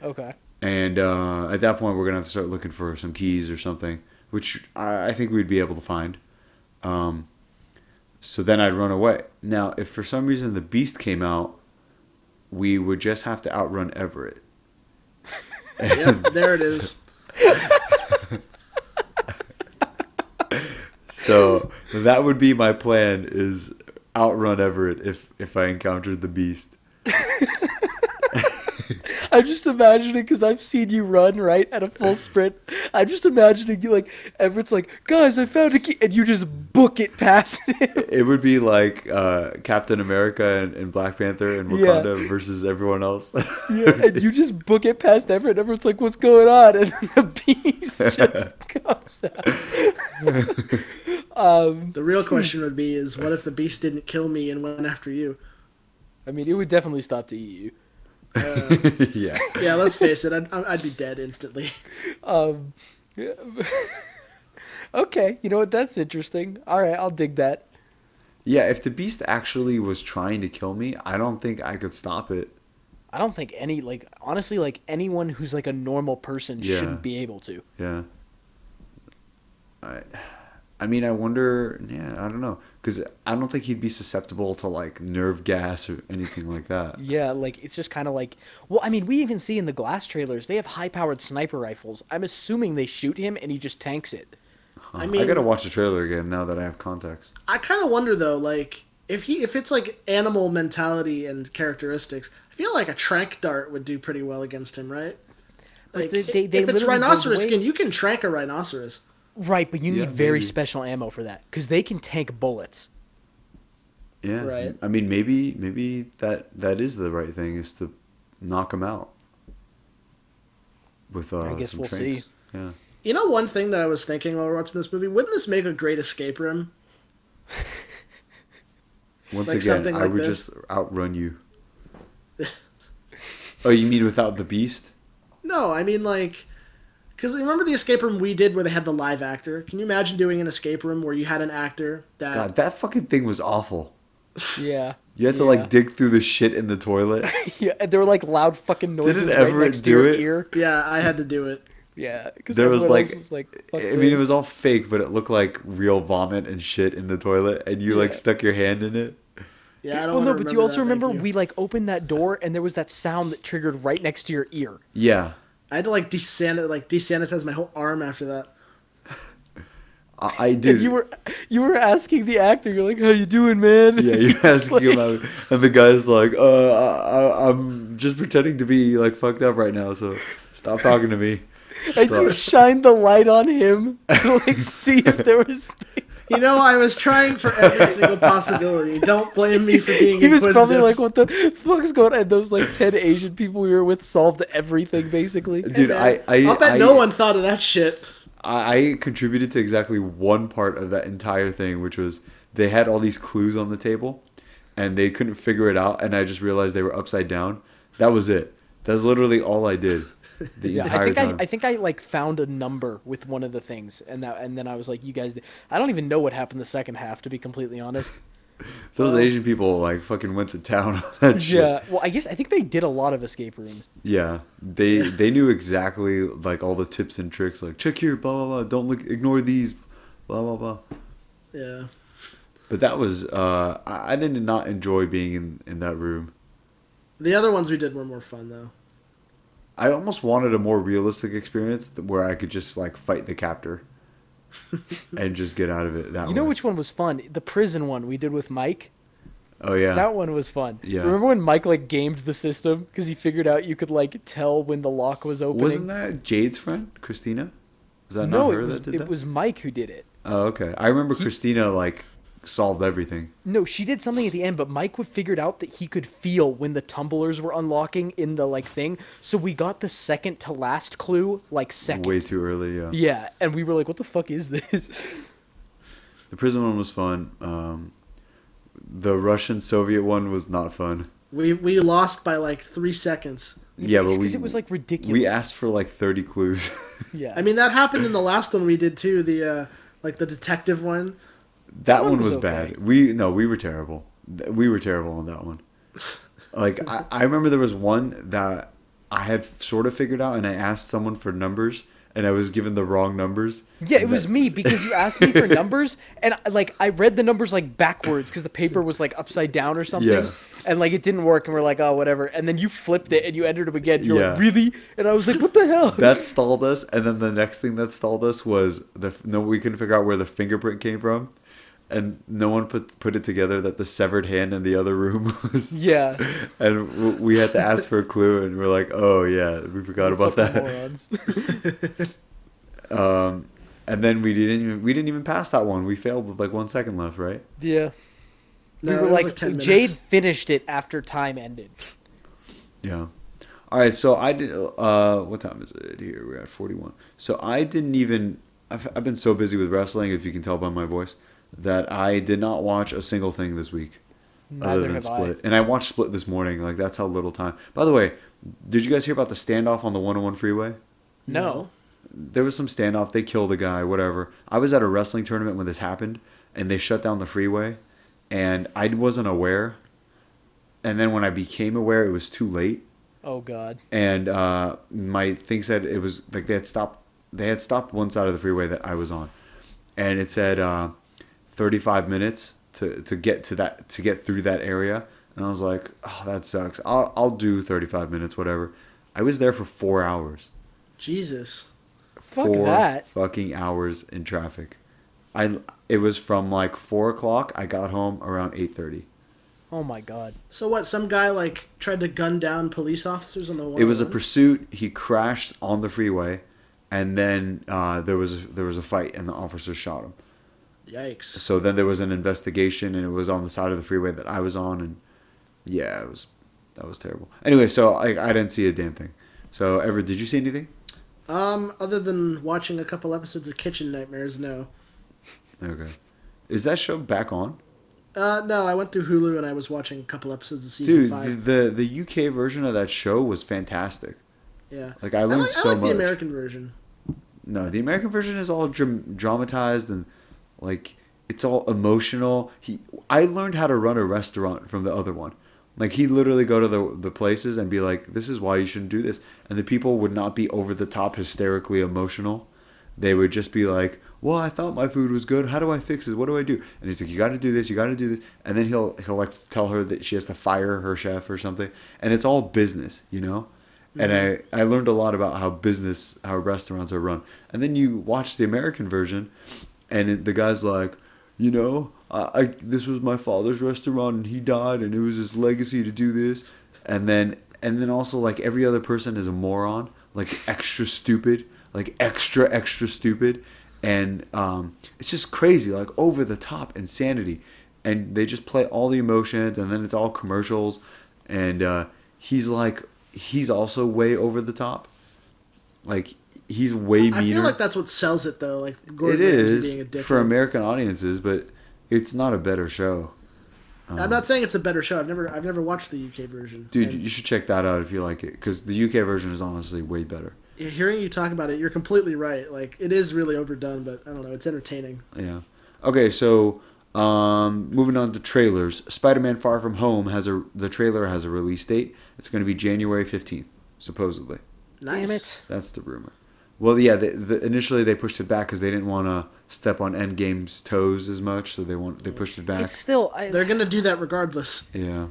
Okay. And at that point, we're going to have to start looking for some keys or something, which I think we'd be able to find. So then I'd run away. Now, if for some reason the beast came out, we would just have to outrun Everett. Yep, there it is. So that would be my plan, is outrun Everett if I encountered the beast. I'm just imagining, because I've seen you run, right, at a full sprint. I'm just imagining you, like, Everett's like, guys, I found a key, and you just book it past him. It would be like Captain America and Black Panther and Wakanda versus everyone else. Yeah, and you just book it past Everett, and Everett's like, what's going on? And then the beast just comes out. The real question would be is, what if the beast didn't kill me and went after you? I mean, it would definitely stop to eat you. Yeah. Yeah, let's face it, I'd be dead instantly. Yeah. Okay, you know what? That's interesting. All right, I'll dig that. Yeah, if the beast actually was trying to kill me, I don't think I could stop it. I don't think honestly, like, anyone who's like a normal person shouldn't be able to. Yeah. I mean, I wonder, I don't know. Because I don't think he'd be susceptible to, like, nerve gas or anything like that. Yeah, like, it's just kind of like... Well, I mean, we even see in the Glass trailers, they have high-powered sniper rifles. I'm assuming they shoot him and he just tanks it. I mean, I gotta watch the trailer again now that I have context. I kind of wonder, though, like, if it's, like, animal mentality and characteristics, I feel like a trank dart would do pretty well against him, right? Like, if it's rhinoceros skin, you can trank a rhinoceros. Right, but you need very special ammo for that, because they can tank bullets. Yeah, right. I mean, maybe that is the right thing, is to knock him out with I guess we'll see. Yeah. You know, one thing that I was thinking while watching this movie, wouldn't this make a great escape room? Once like again, I would just outrun you. Oh, you mean without the beast? No, I mean, like... Because remember the escape room we did where they had the live actor? Can you imagine doing an escape room where you had an actor that... God, that fucking thing was awful. Yeah. You had to, like, dig through the shit in the toilet. Yeah, and there were, like, loud fucking noises Didn't right Everett next to do your it? ear. Yeah, I had to do it. Yeah. Because There was, like... fuck I mean, it was all fake, but it looked like real vomit and shit in the toilet, and you, like, stuck your hand in it. Yeah, I don't Well, want no, to but you also remember you. we, like, opened that door, and there was that sound that triggered right next to your ear. Yeah. I had to, like, desanitize my whole arm after that. I did. And you were asking the actor, you're like, how you doing, man? Yeah, you're asking him out, and the guy's like, I'm just pretending to be, like, fucked up right now, so stop talking to me. And So- you shined the light on him to, like, see if there was things. You know, I was trying for every single possibility. Don't blame me for being He was inquisitive. probably like, what the fuck's going on? And those, like, 10 Asian people we were with solved everything, basically. Dude, Man, I'll bet no one thought of that shit. I contributed to exactly one part of that entire thing, which was they had all these clues on the table, and they couldn't figure it out, and I just realized they were upside down. That was it. That's literally all I did the entire time. I think I like found a number with one of the things, and then I was like, you guys, I don't even know what happened the second half, to be completely honest. Those Asian people, like, fucking went to town on that shit. Yeah, well, I think they did a lot of escape rooms. Yeah, they knew exactly, like, all the tips and tricks, like, check here, blah, blah, blah, don't look, ignore these, blah, blah, blah. Yeah. But that was, I did not enjoy being in that room. The other ones we did were more fun, though. I almost wanted a more realistic experience where I could just, like, fight the captor and just get out of it that way. You know which one was fun? The prison one we did with Mike. Oh, yeah. That one was fun. Yeah. Remember when Mike, like, gamed the system because he figured out you could, like, tell when the lock was opening? Wasn't that Jade's friend, Christina? Is that not her that did that? It was Mike who did it. Oh, okay. I remember Christina, like, solved everything. No, she did something at the end, but Mike would figured out that he could feel when the tumblers were unlocking in the like thing. So we got the second to last clue like second. Way too early, yeah. Yeah, and we were like, "What the fuck is this?" The prison one was fun. The Russian Soviet one was not fun. We lost by like 3 seconds. Yeah, but because it was like ridiculous. We asked for like 30 clues. Yeah, I mean, that happened in the last one we did too. The like the detective one. That one was okay. bad. We were terrible. We were terrible on that one. Like I remember there was one that I had sort of figured out, and I asked someone for numbers, and I was given the wrong numbers. Yeah, it was me because you asked me for numbers, and like I read the numbers like backwards because the paper was like upside down or something, Yeah. and like it didn't work, and we're like, oh whatever, and then you flipped it and you entered them again. You're Yeah. like, really? And I was like, what the hell? That stalled us, and then the next thing that stalled us was we couldn't figure out where the fingerprint came from, and no one put it together that the severed hand in the other room was. Yeah. And we had to ask for a clue, and we're like, oh yeah, we forgot about Fucking that. morons. And then we didn't even pass that one. We failed with like 1 second left, right? Yeah. No, We it were was like, 10 minutes. Jade finished it after time ended. Yeah. All right, so I did. What time is it here? We're at 41. So I didn't even. I've been so busy with wrestling, if you can tell by my voice, that I did not watch a single thing this week, other Neither than have Split. I. And I watched Split this morning. Like that's how little time. By the way, did you guys hear about the standoff on the 101 freeway? No. There was some standoff. They killed a guy. Whatever. I was at a wrestling tournament when this happened, and they shut down the freeway, and I wasn't aware. And then when I became aware, it was too late. Oh God. And my thing said it was like they had stopped one side of the freeway that I was on, and it said 35 minutes to get through that area. And I was like, oh, that sucks. I'll do 35 minutes, whatever. I was there for 4 hours. Jesus. Fuck 4 that. fucking hours in traffic. It was from like 4 o'clock. I got home around 8:30. Oh my God. So what? Some guy like tried to gun down police officers on the one. It was a pursuit. He crashed on the freeway, and then there was a fight, and the officer shot him. Yikes. So then there was an investigation, and it was on the side of the freeway that I was on, and yeah, that was terrible. Anyway, so I didn't see a damn thing. So did you see anything? Other than watching a couple episodes of Kitchen Nightmares, no. Okay. Is that show back on? No, I went through Hulu and I was watching a couple episodes of season 5. Dude, the UK version of that show was fantastic. Yeah. Like I learned so I like much. the American version. No, the American version is all dramatized and like it's all emotional. I learned how to run a restaurant from the other one. Like he'd literally go to the places and be like, "This is why you shouldn't do this," and the people would not be over the top hysterically emotional. They would just be like, "Well, I thought my food was good. How do I fix it? What do I do?" And he's like, "You got to do this. You got to do this." And then he'll like tell her that she has to fire her chef or something. And it's all business, you know. Mm-hmm. And I learned a lot about how restaurants are run. And then you watch the American version, and the guy's like, you know, this was my father's restaurant, and he died, and it was his legacy to do this. And then also like every other person is a moron, like extra stupid. Like extra stupid, and it's just crazy, like over the top insanity, and they just play all the emotions, and then it's all commercials, and he's also way over the top, like he's way meaner. I feel like that's what sells it though, like Gordon it Ramsay being a is dick. for American audiences, but it's not a better show. I'm not saying it's a better show. I've never watched the UK version. Dude, you should check that out if you like it, because the UK version is honestly way better. Hearing you talk about it, you're completely right. Like, it is really overdone, but I don't know. It's entertaining. Yeah. Okay, so moving on to trailers. Spider-Man Far From Home the trailer has a release date. It's going to be January 15th, supposedly. Nice. Damn it. That's the rumor. Well, yeah, initially they pushed it back because they didn't want to step on Endgame's toes as much, so they pushed it back. It's still... They're going to do that regardless. Yeah,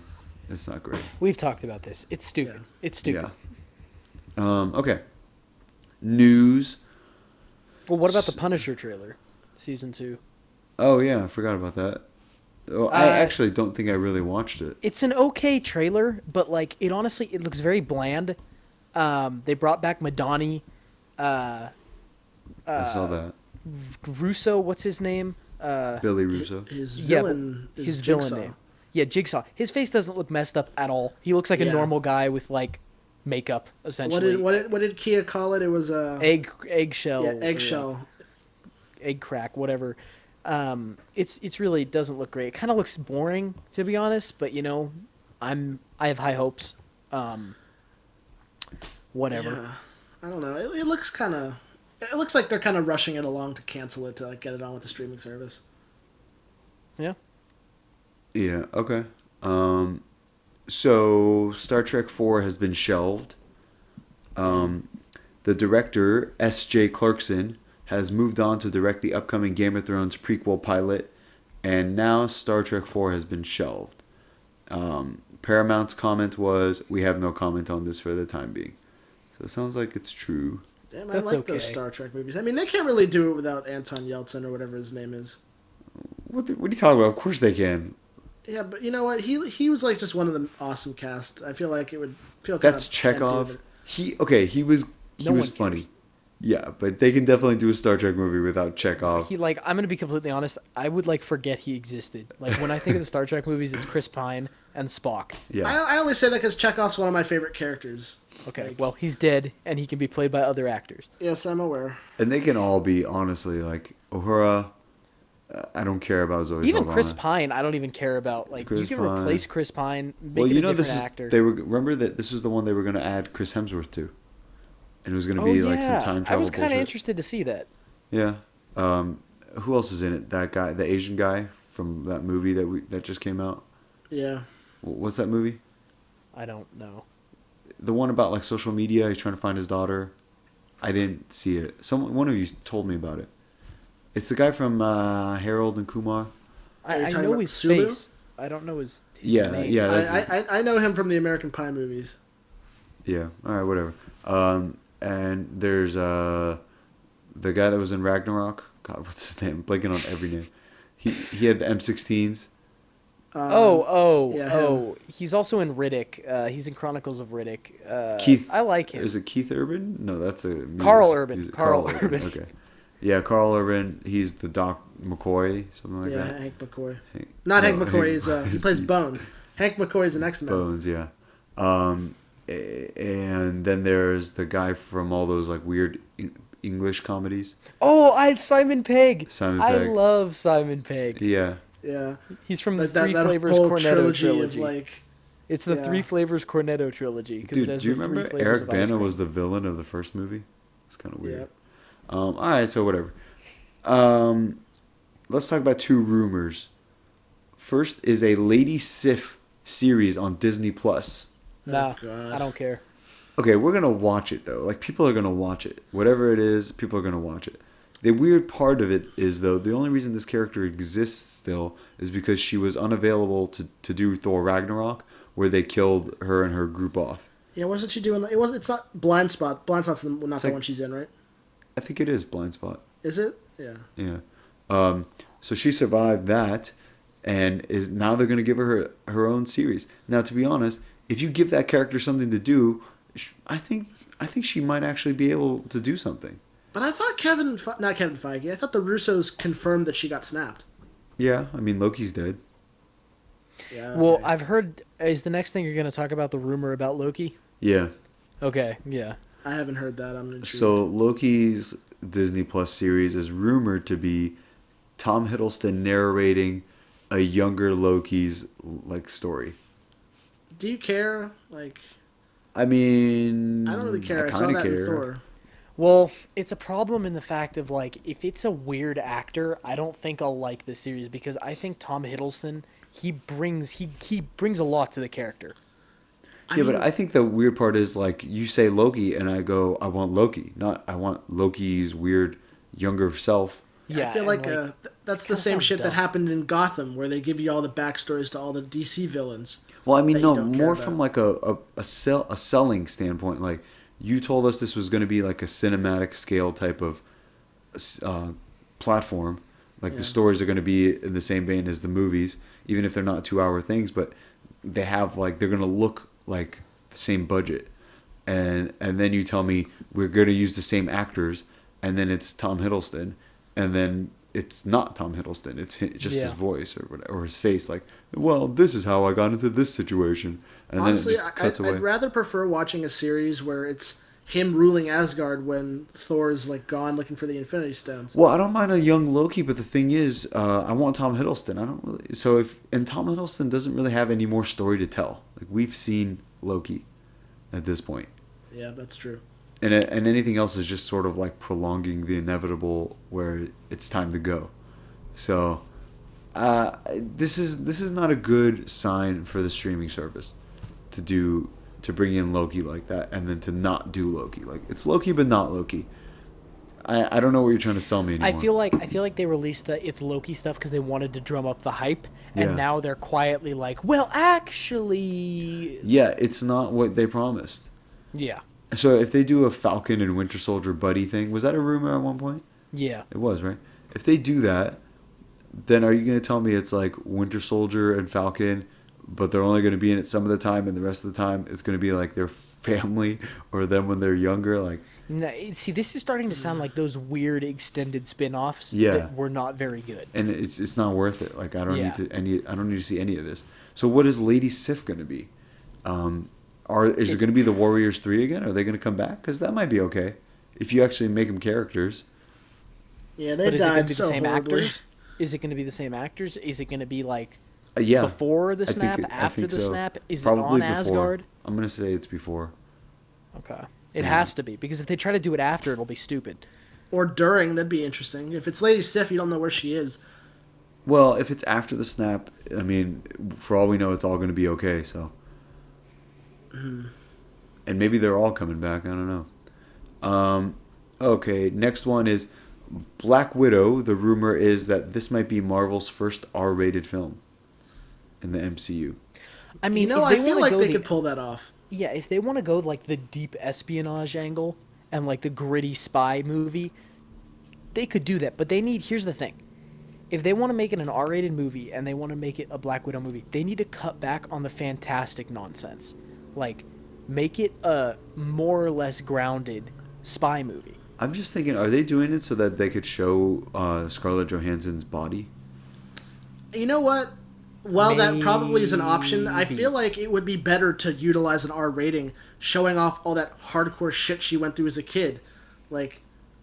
it's not great. We've talked about this. It's stupid. Yeah. It's stupid. Yeah. Okay. News. Well, what about the Punisher trailer? Season 2. Oh, yeah, I forgot about that. Oh, I actually don't think I really watched it. It's an okay trailer, but like it looks very bland. They brought back Madani. I saw that. Russo, what's his name? Billy Russo. His Yeah, villain is his Jigsaw. villain name. Yeah, Jigsaw. His face doesn't look messed up at all. He looks like a Yeah. normal guy with like makeup, essentially. What did Kia call it? It was Eggshell. yeah, eggshell. Egg crack, whatever. It's really doesn't look great. It kind of looks boring, to be honest. But you know, I have high hopes. Whatever. Yeah. I don't know. It looks kind of. It looks like they're kind of rushing it along to cancel it to like get it on with the streaming service. Yeah. Yeah, okay. So Star Trek 4 has been shelved. The director, S.J. Clarkson, has moved on to direct the upcoming Game of Thrones prequel pilot, and now Star Trek 4 has been shelved. Paramount's comment was, "We have no comment on this for the time being." So it sounds like it's true. Damn, I That's like okay. those Star Trek movies. I mean, they can't really do it without Anton Yelchin or whatever his name is. What are you talking about? Of course they can. Yeah, but you know what? He was like just one of the awesome cast. I feel like it would feel That's kind of Chekhov. empty, He was No one funny. cares. Yeah, but they can definitely do a Star Trek movie without Chekhov. I'm gonna be completely honest. I would like forget he existed. Like when I think of the Star Trek movies, it's Chris Pine and Spock. Yeah. I only say that because Chekhov's one of my favorite characters. Okay, well he's dead and he can be played by other actors. Yes, I'm aware. And they can all be, honestly, like, Uhura, I don't care about Zoe Even Saldana. Chris Pine, I don't even care about. Like Chris you can Pine. replace Chris Pine, make Well, it you a know, different this is, actor. remember that this was the one they were going to add Chris Hemsworth to. And it was going to Oh be, like, some yeah, time I travel was kind of bullshit. interested to see that. Yeah. Who else is in it? That guy, the Asian guy from that movie that just came out. Yeah. What's that movie? I don't know. The one about, like, social media. He's trying to find his daughter. I didn't see it. One of you told me about it. It's the guy from Harold and Kumar. Are you I talking know about his Sulu? face. I don't know his Yeah, name. yeah. That's I know him from the American Pie movies. Yeah. All right. Whatever. And there's the guy that was in Ragnarok. God, what's his name? I'm blanking on every name. He had the M16s. Yeah, He's also in Riddick. He's in Chronicles of Riddick. Keith. I like him. Is it Keith Urban? No, that's a Carl Urban. he's- Carl Urban. Okay. Yeah, Carl Urban. He's the Doc McCoy, something like Yeah, that. Hank McCoy. Hank- Not no, Hank McCoy. He he's- plays Bones. Hank McCoy's an X-Men. Bones. Yeah. And then there's the guy from all those like weird English comedies. Oh, I had Simon Pegg. Simon I Pegg. love Simon Pegg. Yeah. Yeah. He's from the Like Three that Flavors whole Cornetto trilogy of trilogy. like. It's the yeah. Three Flavors Cornetto trilogy. 'cause it Dude, has do you the three remember flavors Eric of ice Bana cream. was the villain of the first movie? It's kind of weird. Yep. All right, so whatever. Let's talk about two rumors. First is a Lady Sif series on Disney Plus. Nah, God. I don't care. Okay, we're gonna watch it though. Like people are gonna watch it. Whatever it is, people are gonna watch it. The weird part of it is though, the only reason this character exists still is because she was unavailable to do Thor Ragnarok, where they killed her and her group off. Yeah, wasn't she doing? It's not Blind Spot. Blind Spot's not the like- one she's in, right? I think it is Blind Spot. Is it? Yeah. Yeah. So she survived that, and is now they're gonna give her her own series. Now, to be honest, if you give that character something to do, I think she might actually be able to do something. But I thought not Kevin Feige. I thought the Russos confirmed that she got snapped. Yeah, I mean Loki's dead. Yeah. Well, okay. I've heard. Is the next thing you're going to talk about the rumor about Loki? Yeah. Okay, yeah. I haven't heard that. I'm intrigued. So Loki's Disney Plus series is rumored to be Tom Hiddleston narrating a younger Loki's like story. do you care? Like, I mean, I don't really care. I saw kinda that in Thor. Well, it's a problem in the fact of like if it's a weird actor, I don't think I'll like this series because I think Tom Hiddleston he brings a lot to the character. Yeah, but I think the weird part is like you say Loki, and I go, I want Loki, not I want Loki's weird younger self. Yeah, I feel and, like that's the kinda same sounds shit dumb. that happened in Gotham, where they give you all the backstories to all the DC villains. Well, I mean, that no, you don't care more about. from like a selling standpoint. Like you told us this was going to be like a cinematic scale type of platform. Like the Yeah. stories are going to be in the same vein as the movies, even if they're not 2-hour things. But they have like they're going to look like the same budget, and then you tell me we're going to use the same actors, and then it's Tom Hiddleston, and then it's not Tom Hiddleston. It's just his Yeah. voice or whatever, or his face. Like, well, this is how I got into this situation, and Honestly, then it just cuts away. I'd rather prefer watching a series where it's him ruling Asgard when Thor's like gone looking for the Infinity Stones. Well, I don't mind a young Loki, but the thing is, I want Tom Hiddleston. I don't really. So Tom Hiddleston doesn't really have any more story to tell. Like, we've seen Loki at this point. Yeah, that's true. And anything else is just sort of like prolonging the inevitable where it's time to go. So this is not a good sign for the streaming service to bring in Loki like that and then to not do Loki. Like, it's Loki but not Loki. I don't know what you're trying to sell me anymore. I feel like they released the It's Loki stuff because they wanted to drum up the hype, and Yeah. now they're quietly like, well, actually, Yeah, it's not what they promised. yeah, So if they do a Falcon and Winter Soldier buddy thing, was that a rumor at one point? yeah. It was, right? If they do that, then are you going to tell me it's like Winter Soldier and Falcon, but they're only going to be in it some of the time, and the rest of the time it's going to be like their family or them when they're younger? Like, No, see, this is starting to sound like those weird extended spin-offs Yeah. that were not very good. and it's not worth it. Like, I don't Yeah. I don't need to see any of this. So what is Lady Sif going to be? Is it going to be the Warriors 3 again? Are they going to come back? Because that might be okay if you actually make them characters. Yeah, they But is it going died to be so the same horribly. actors? Is it going to be the same actors? Is it going to be like Yeah. before the I think snap, I after think the so. snap? Is Probably it on before. Asgard? I'm going to say it's before. Okay. It Yeah. has to be, because if they try to do it after, it'll be stupid. Or during, that'd be interesting. If it's Lady Sif, you don't know where she is. Well, if it's after the snap, I mean, for all we know, it's all going to be okay. So, and maybe they're all coming back. I don't know. Okay, next one is Black Widow. The rumor is that this might be Marvel's first R-rated film in the MCU. I mean, You know, if I they feel wanna like go they the- could pull that off. Yeah, if they want to go like the deep espionage angle and like the gritty spy movie, they could do that. But here's the thing. If they want to make it an R-rated movie and they want to make it a Black Widow movie, they need to cut back on the fantastic nonsense. Like, make it a more or less grounded spy movie. I'm just thinking, are they doing it so that they could show Scarlett Johansson's body? You know what? While that probably is an option, I Maybe. feel like it would be better to utilize an R rating, showing off all that hardcore shit she went through as a kid, like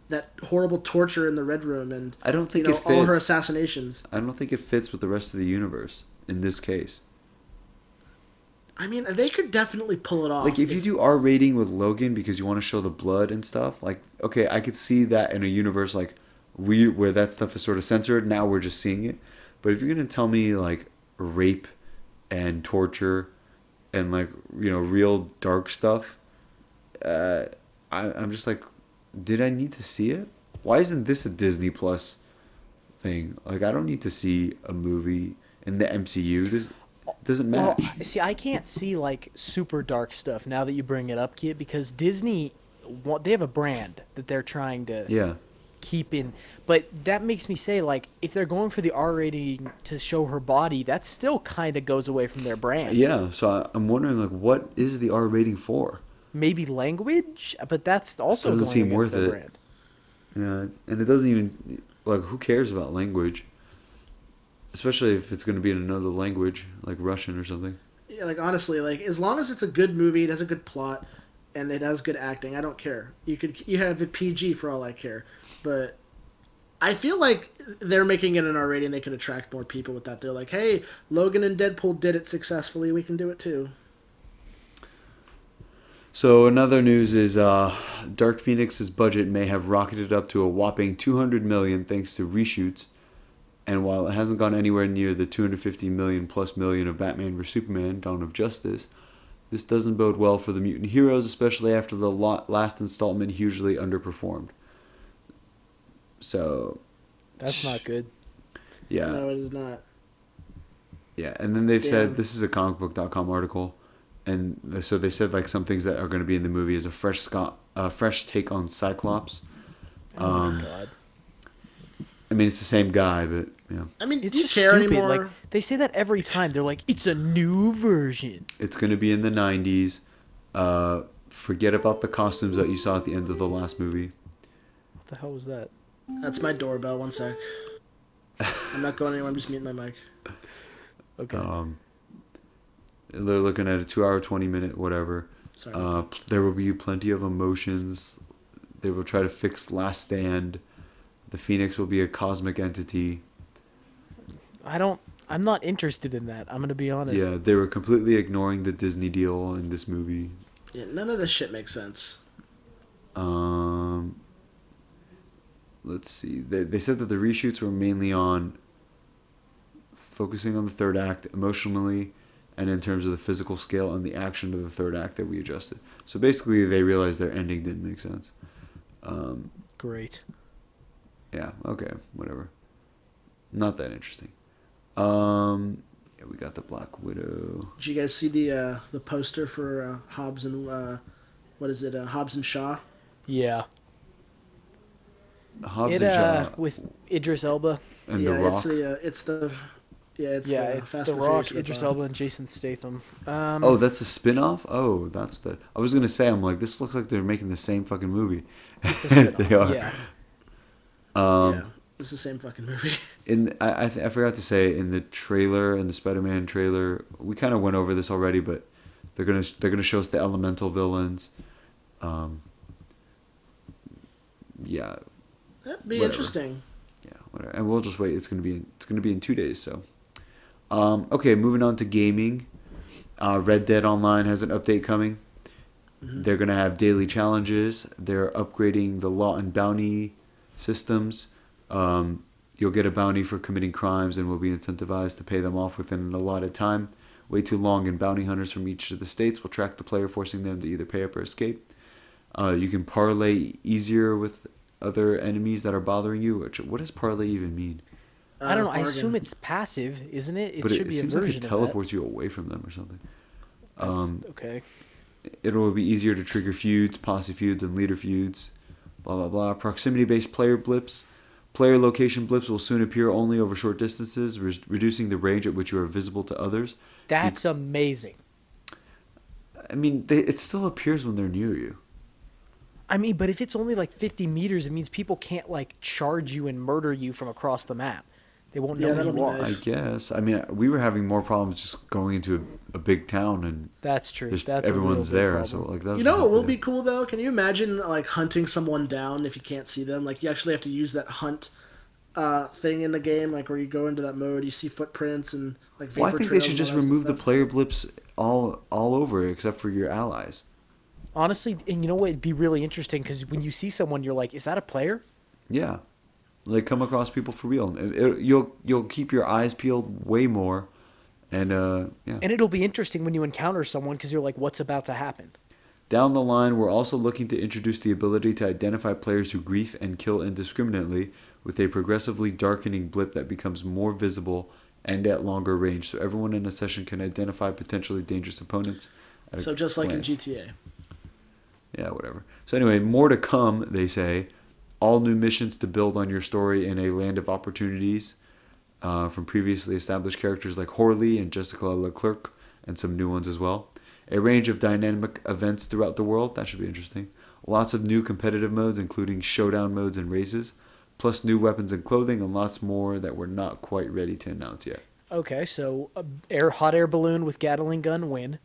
that horrible torture in the Red Room and I don't think you know, it all her fits. assassinations. I don't think it fits with the rest of the universe in this case. I mean, they could definitely pull it off. Like, if you do R rating with Logan because you want to show the blood and stuff, like, okay, I could see that in a universe like where that stuff is sort of censored. Now we're just seeing it. But if you're gonna tell me like rape and torture and like, you know, real dark stuff, I'm just like, did I need to see it? Why isn't this a Disney Plus thing? Like, I don't need to see a movie in the MCU. This doesn't match. Well, see, I can't see like super dark stuff now that you bring it up, Kit, because Disney, they have a brand that they're trying to Yeah. keep in. But that makes me say, like, if they're going for the R rating to show her body, that still kind of goes away from their brand. Yeah, so I'm wondering, like, what is the R rating for? Maybe language, but that's also Doesn't going seem against worth their it. brand. Yeah, and it doesn't even, like, who cares about language? Especially if it's going to be in another language, like Russian or something. Yeah, like honestly, like as long as it's a good movie, it has a good plot, and it has good acting, I don't care. You have it PG for all I care, but I feel like they're making it an R rating. They could attract more people with that. They're like, hey, Logan and Deadpool did it successfully. We can do it too. So another news is Dark Phoenix's budget may have rocketed up to a whopping $200 million thanks to reshoots. And while it hasn't gone anywhere near the $250 million of Batman vs Superman: Dawn of Justice, this doesn't bode well for the mutant heroes, especially after the last installment hugely underperformed. So, That's not good. yeah. No, it is not. Yeah, and then they've Damn. said, this is a comicbook.com article, and so they said like some things that are going to be in the movie is a fresh take on Cyclops. Oh my god. I mean, it's the same guy, but yeah, I mean, It's do you just care stupid. anymore? Like, they say that every time. They're like, it's a new version. it's going to be in the 90s. Forget about the costumes that you saw at the end of the last movie. What the hell was that? That's my doorbell. One sec. I'm not going anywhere. I'm just muting my mic. Okay. They're looking at a 2 hour, 20-minute, whatever. Sorry. There will be plenty of emotions. They will try to fix Last Stand. The Phoenix will be a cosmic entity. I'm not interested in that. I'm gonna be honest. Yeah, they were completely ignoring the Disney deal in this movie. Yeah, none of this shit makes sense. Let's see. They said that the reshoots were mainly on focusing on the third act emotionally and in terms of the physical scale and the action of the third act that we adjusted. So basically, they realized their ending didn't make sense. Great. Yeah, okay, whatever. Not that interesting. Yeah, we got the Black Widow. Did you guys see the poster for Hobbs and Hobbs and Shaw? Yeah. Hobbs and Shaw with Idris Elba. and The Rock. It's the Fast The and Rock, Furious Idris ripoff. Elba, and Jason Statham. Oh, that's a spin-off? Oh, that's the... I was going to say, I'm like, this looks like they're making the same fucking movie. It's a spin-off. They are. Yeah. Yeah, it's the same fucking movie. I forgot to say, in the trailer, in the Spider-Man trailer, we kind of went over this already, but they're gonna show us the elemental villains. Yeah. That'd be Whatever. Interesting. Yeah, whatever. And we'll just wait. It's gonna be in 2 days. So, okay, moving on to gaming. Red Dead Online has an update coming. Mm-hmm. They're gonna have daily challenges. They're upgrading the law and bounty systems. You'll get a bounty for committing crimes and will be incentivized to pay them off within an allotted time. Way too long, and bounty hunters from each of the states will track the player, forcing them to either pay up or escape. You can parlay easier with other enemies that are bothering you. What does parlay even mean? I don't know. I Bargain. assume it's passive, isn't it? It But should be a seems like version it of that. teleports you away from them or something. Okay. It will be easier to trigger feuds, posse feuds, and leader feuds. Blah, blah, blah. Proximity-based player blips. Player location blips will soon appear only over short distances, reducing the range at which you are visible to others. That's amazing. I mean, it still appears when they're near you. I mean, but if it's only like 50 meters, it means people can't like charge you and murder you from across the map. They won't know Yeah, who that'll you be are. nice. I guess. I mean, we were having more problems just going into a big town and That's true. there's, That's everyone's a real big there. So problem. like that's You know what will be cool though? Can you imagine like hunting someone down if you can't see them? Like you actually have to use that hunt thing in the game, like where you go into that mode, you see footprints and like vapor Well, I think they trails should and just all that remove the stuff. player blips all over except for your allies. Honestly, and you know what? It'd be really interesting because when you see someone, you're like, is that a player? Yeah, like come across people for real. You'll keep your eyes peeled way more, and yeah. And it'll be interesting when you encounter someone because you're like, what's about to happen? Down the line, we're also looking to introduce the ability to identify players who grief and kill indiscriminately with a progressively darkening blip that becomes more visible and at longer range, so everyone in a session can identify potentially dangerous opponents. At a So just like in glance. GTA. Yeah, whatever. So anyway, more to come, they say. All new missions to build on your story in a land of opportunities from previously established characters like Horley and Jessica Leclerc, and some new ones as well. A range of dynamic events throughout the world. That should be interesting. Lots of new competitive modes, including showdown modes and races, plus new weapons and clothing, and lots more that we're not quite ready to announce yet. Okay, so hot air balloon with Gatling gun win.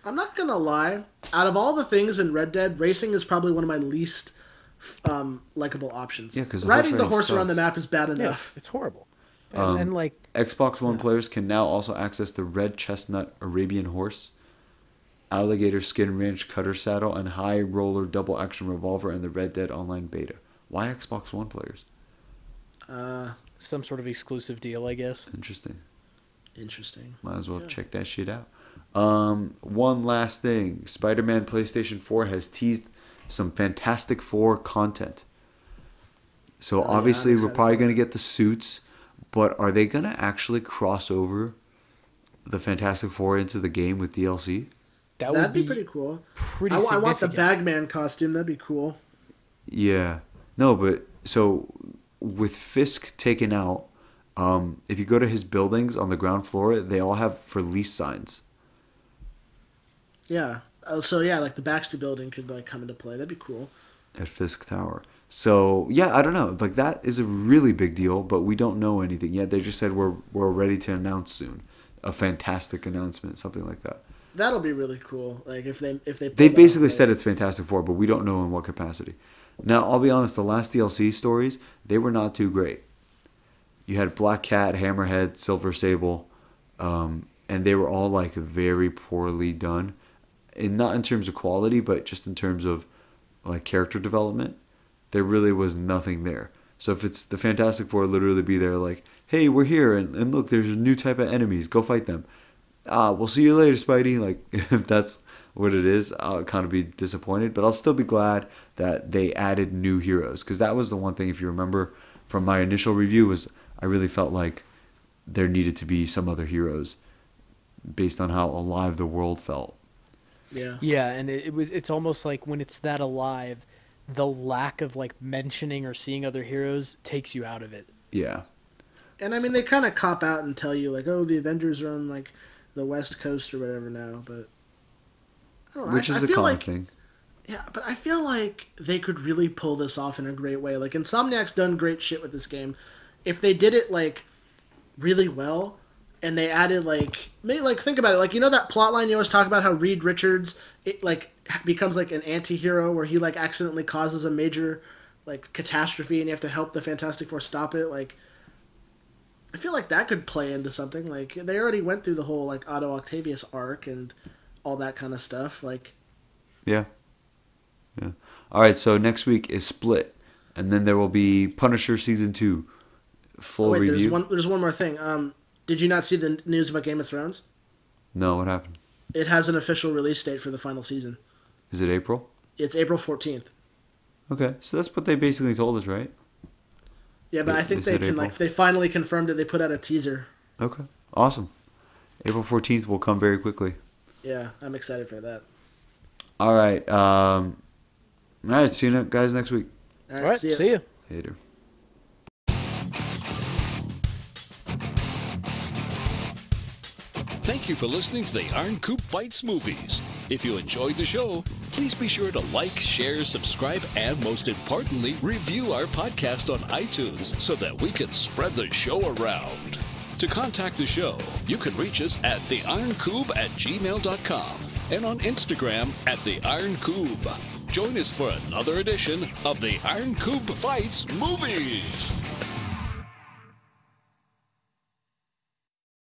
I'm not gonna lie. Out of all the things in Red Dead, racing is probably one of my least likable options. Yeah, 'cause the riding the horse horse around the sucks. map is bad Yeah, enough. it's horrible. And like, Xbox One players can now also access the red chestnut Arabian horse, alligator skin ranch cutter saddle, and high roller double action revolver in the Red Dead Online beta. Why Xbox One players? some sort of exclusive deal, I guess. Interesting. Interesting. Might as well check that shit out. One last thing. Spider-Man PlayStation 4 has teased some Fantastic Four content. So yeah, obviously I'm we're excited probably for going to it. get the suits, but are they going to actually cross over the Fantastic Four into the game with DLC? That That'd would be pretty cool. Pretty I want the significant. Bagman costume. That'd be cool. Yeah. No, but so with Fisk taken out, if you go to his buildings on the ground floor, they all have for lease signs. Yeah. So yeah, like the Baxter Building could like come into play. That'd be cool. At Fisk Tower. So yeah, I don't know. Like that is a really big deal, but we don't know anything yet. They just said we're ready to announce soon, a fantastic announcement, something like that. That'll be really cool. Like if they They basically said it's Fantastic Four, but we don't know in what capacity. Now I'll be honest, the last DLC stories, they were not too great. You had Black Cat, Hammerhead, Silver Sable, and they were all like very poorly done, and not in terms of quality, but just in terms of like character development. There really was nothing there. So if it's the Fantastic Four, literally be there like, hey, we're here, and look, there's a new type of enemies. Go fight them. We'll see you later, Spidey. Like, if that's what it is, I'll kind of be disappointed. But I'll still be glad that they added new heroes. Because that was the one thing, if you remember from my initial review, was I really felt like there needed to be some other heroes based on how alive the world felt. Yeah. Yeah, and it's almost like when it's that alive, the lack of like mentioning or seeing other heroes takes you out of it. Yeah. And I mean, they kind of cop out and tell you like, oh, the Avengers are on like the West Coast or whatever now, but I don't know. Which is a common thing. Yeah, but I feel like they could really pull this off in a great way. Like Insomniac's done great shit with this game. If they did it like really well, and they added like maybe like think about it, like you know that plot line you always talk about how Reed Richards becomes like an anti-hero where he like accidentally causes a major like catastrophe and you have to help the Fantastic Four stop it. Like I feel like that could play into something. Like they already went through the whole like Otto Octavius arc and all that kind of stuff. Like yeah. All right, so next week is Split, and then there will be Punisher season 2 full review. There's one more thing. Did you not see the news about Game of Thrones? No, what happened? It has an official release date for the final season. Is it April? It's April 14th. Okay, so that's what they basically told us, right? Yeah, but I think they can April. like they finally confirmed it. They put out a teaser. Okay, awesome. April 14th will come very quickly. Yeah, I'm excited for that. All right. All right, see you guys next week. All right, see ya. Later. Thank you for listening to the Iron Koob Fights Movies. If you enjoyed the show, please be sure to like, share, subscribe, and most importantly, review our podcast on iTunes so that we can spread the show around. To contact the show, you can reach us at theironkoob@gmail.com and on Instagram at theironkoob. Join us for another edition of the Iron Koob Fights Movies.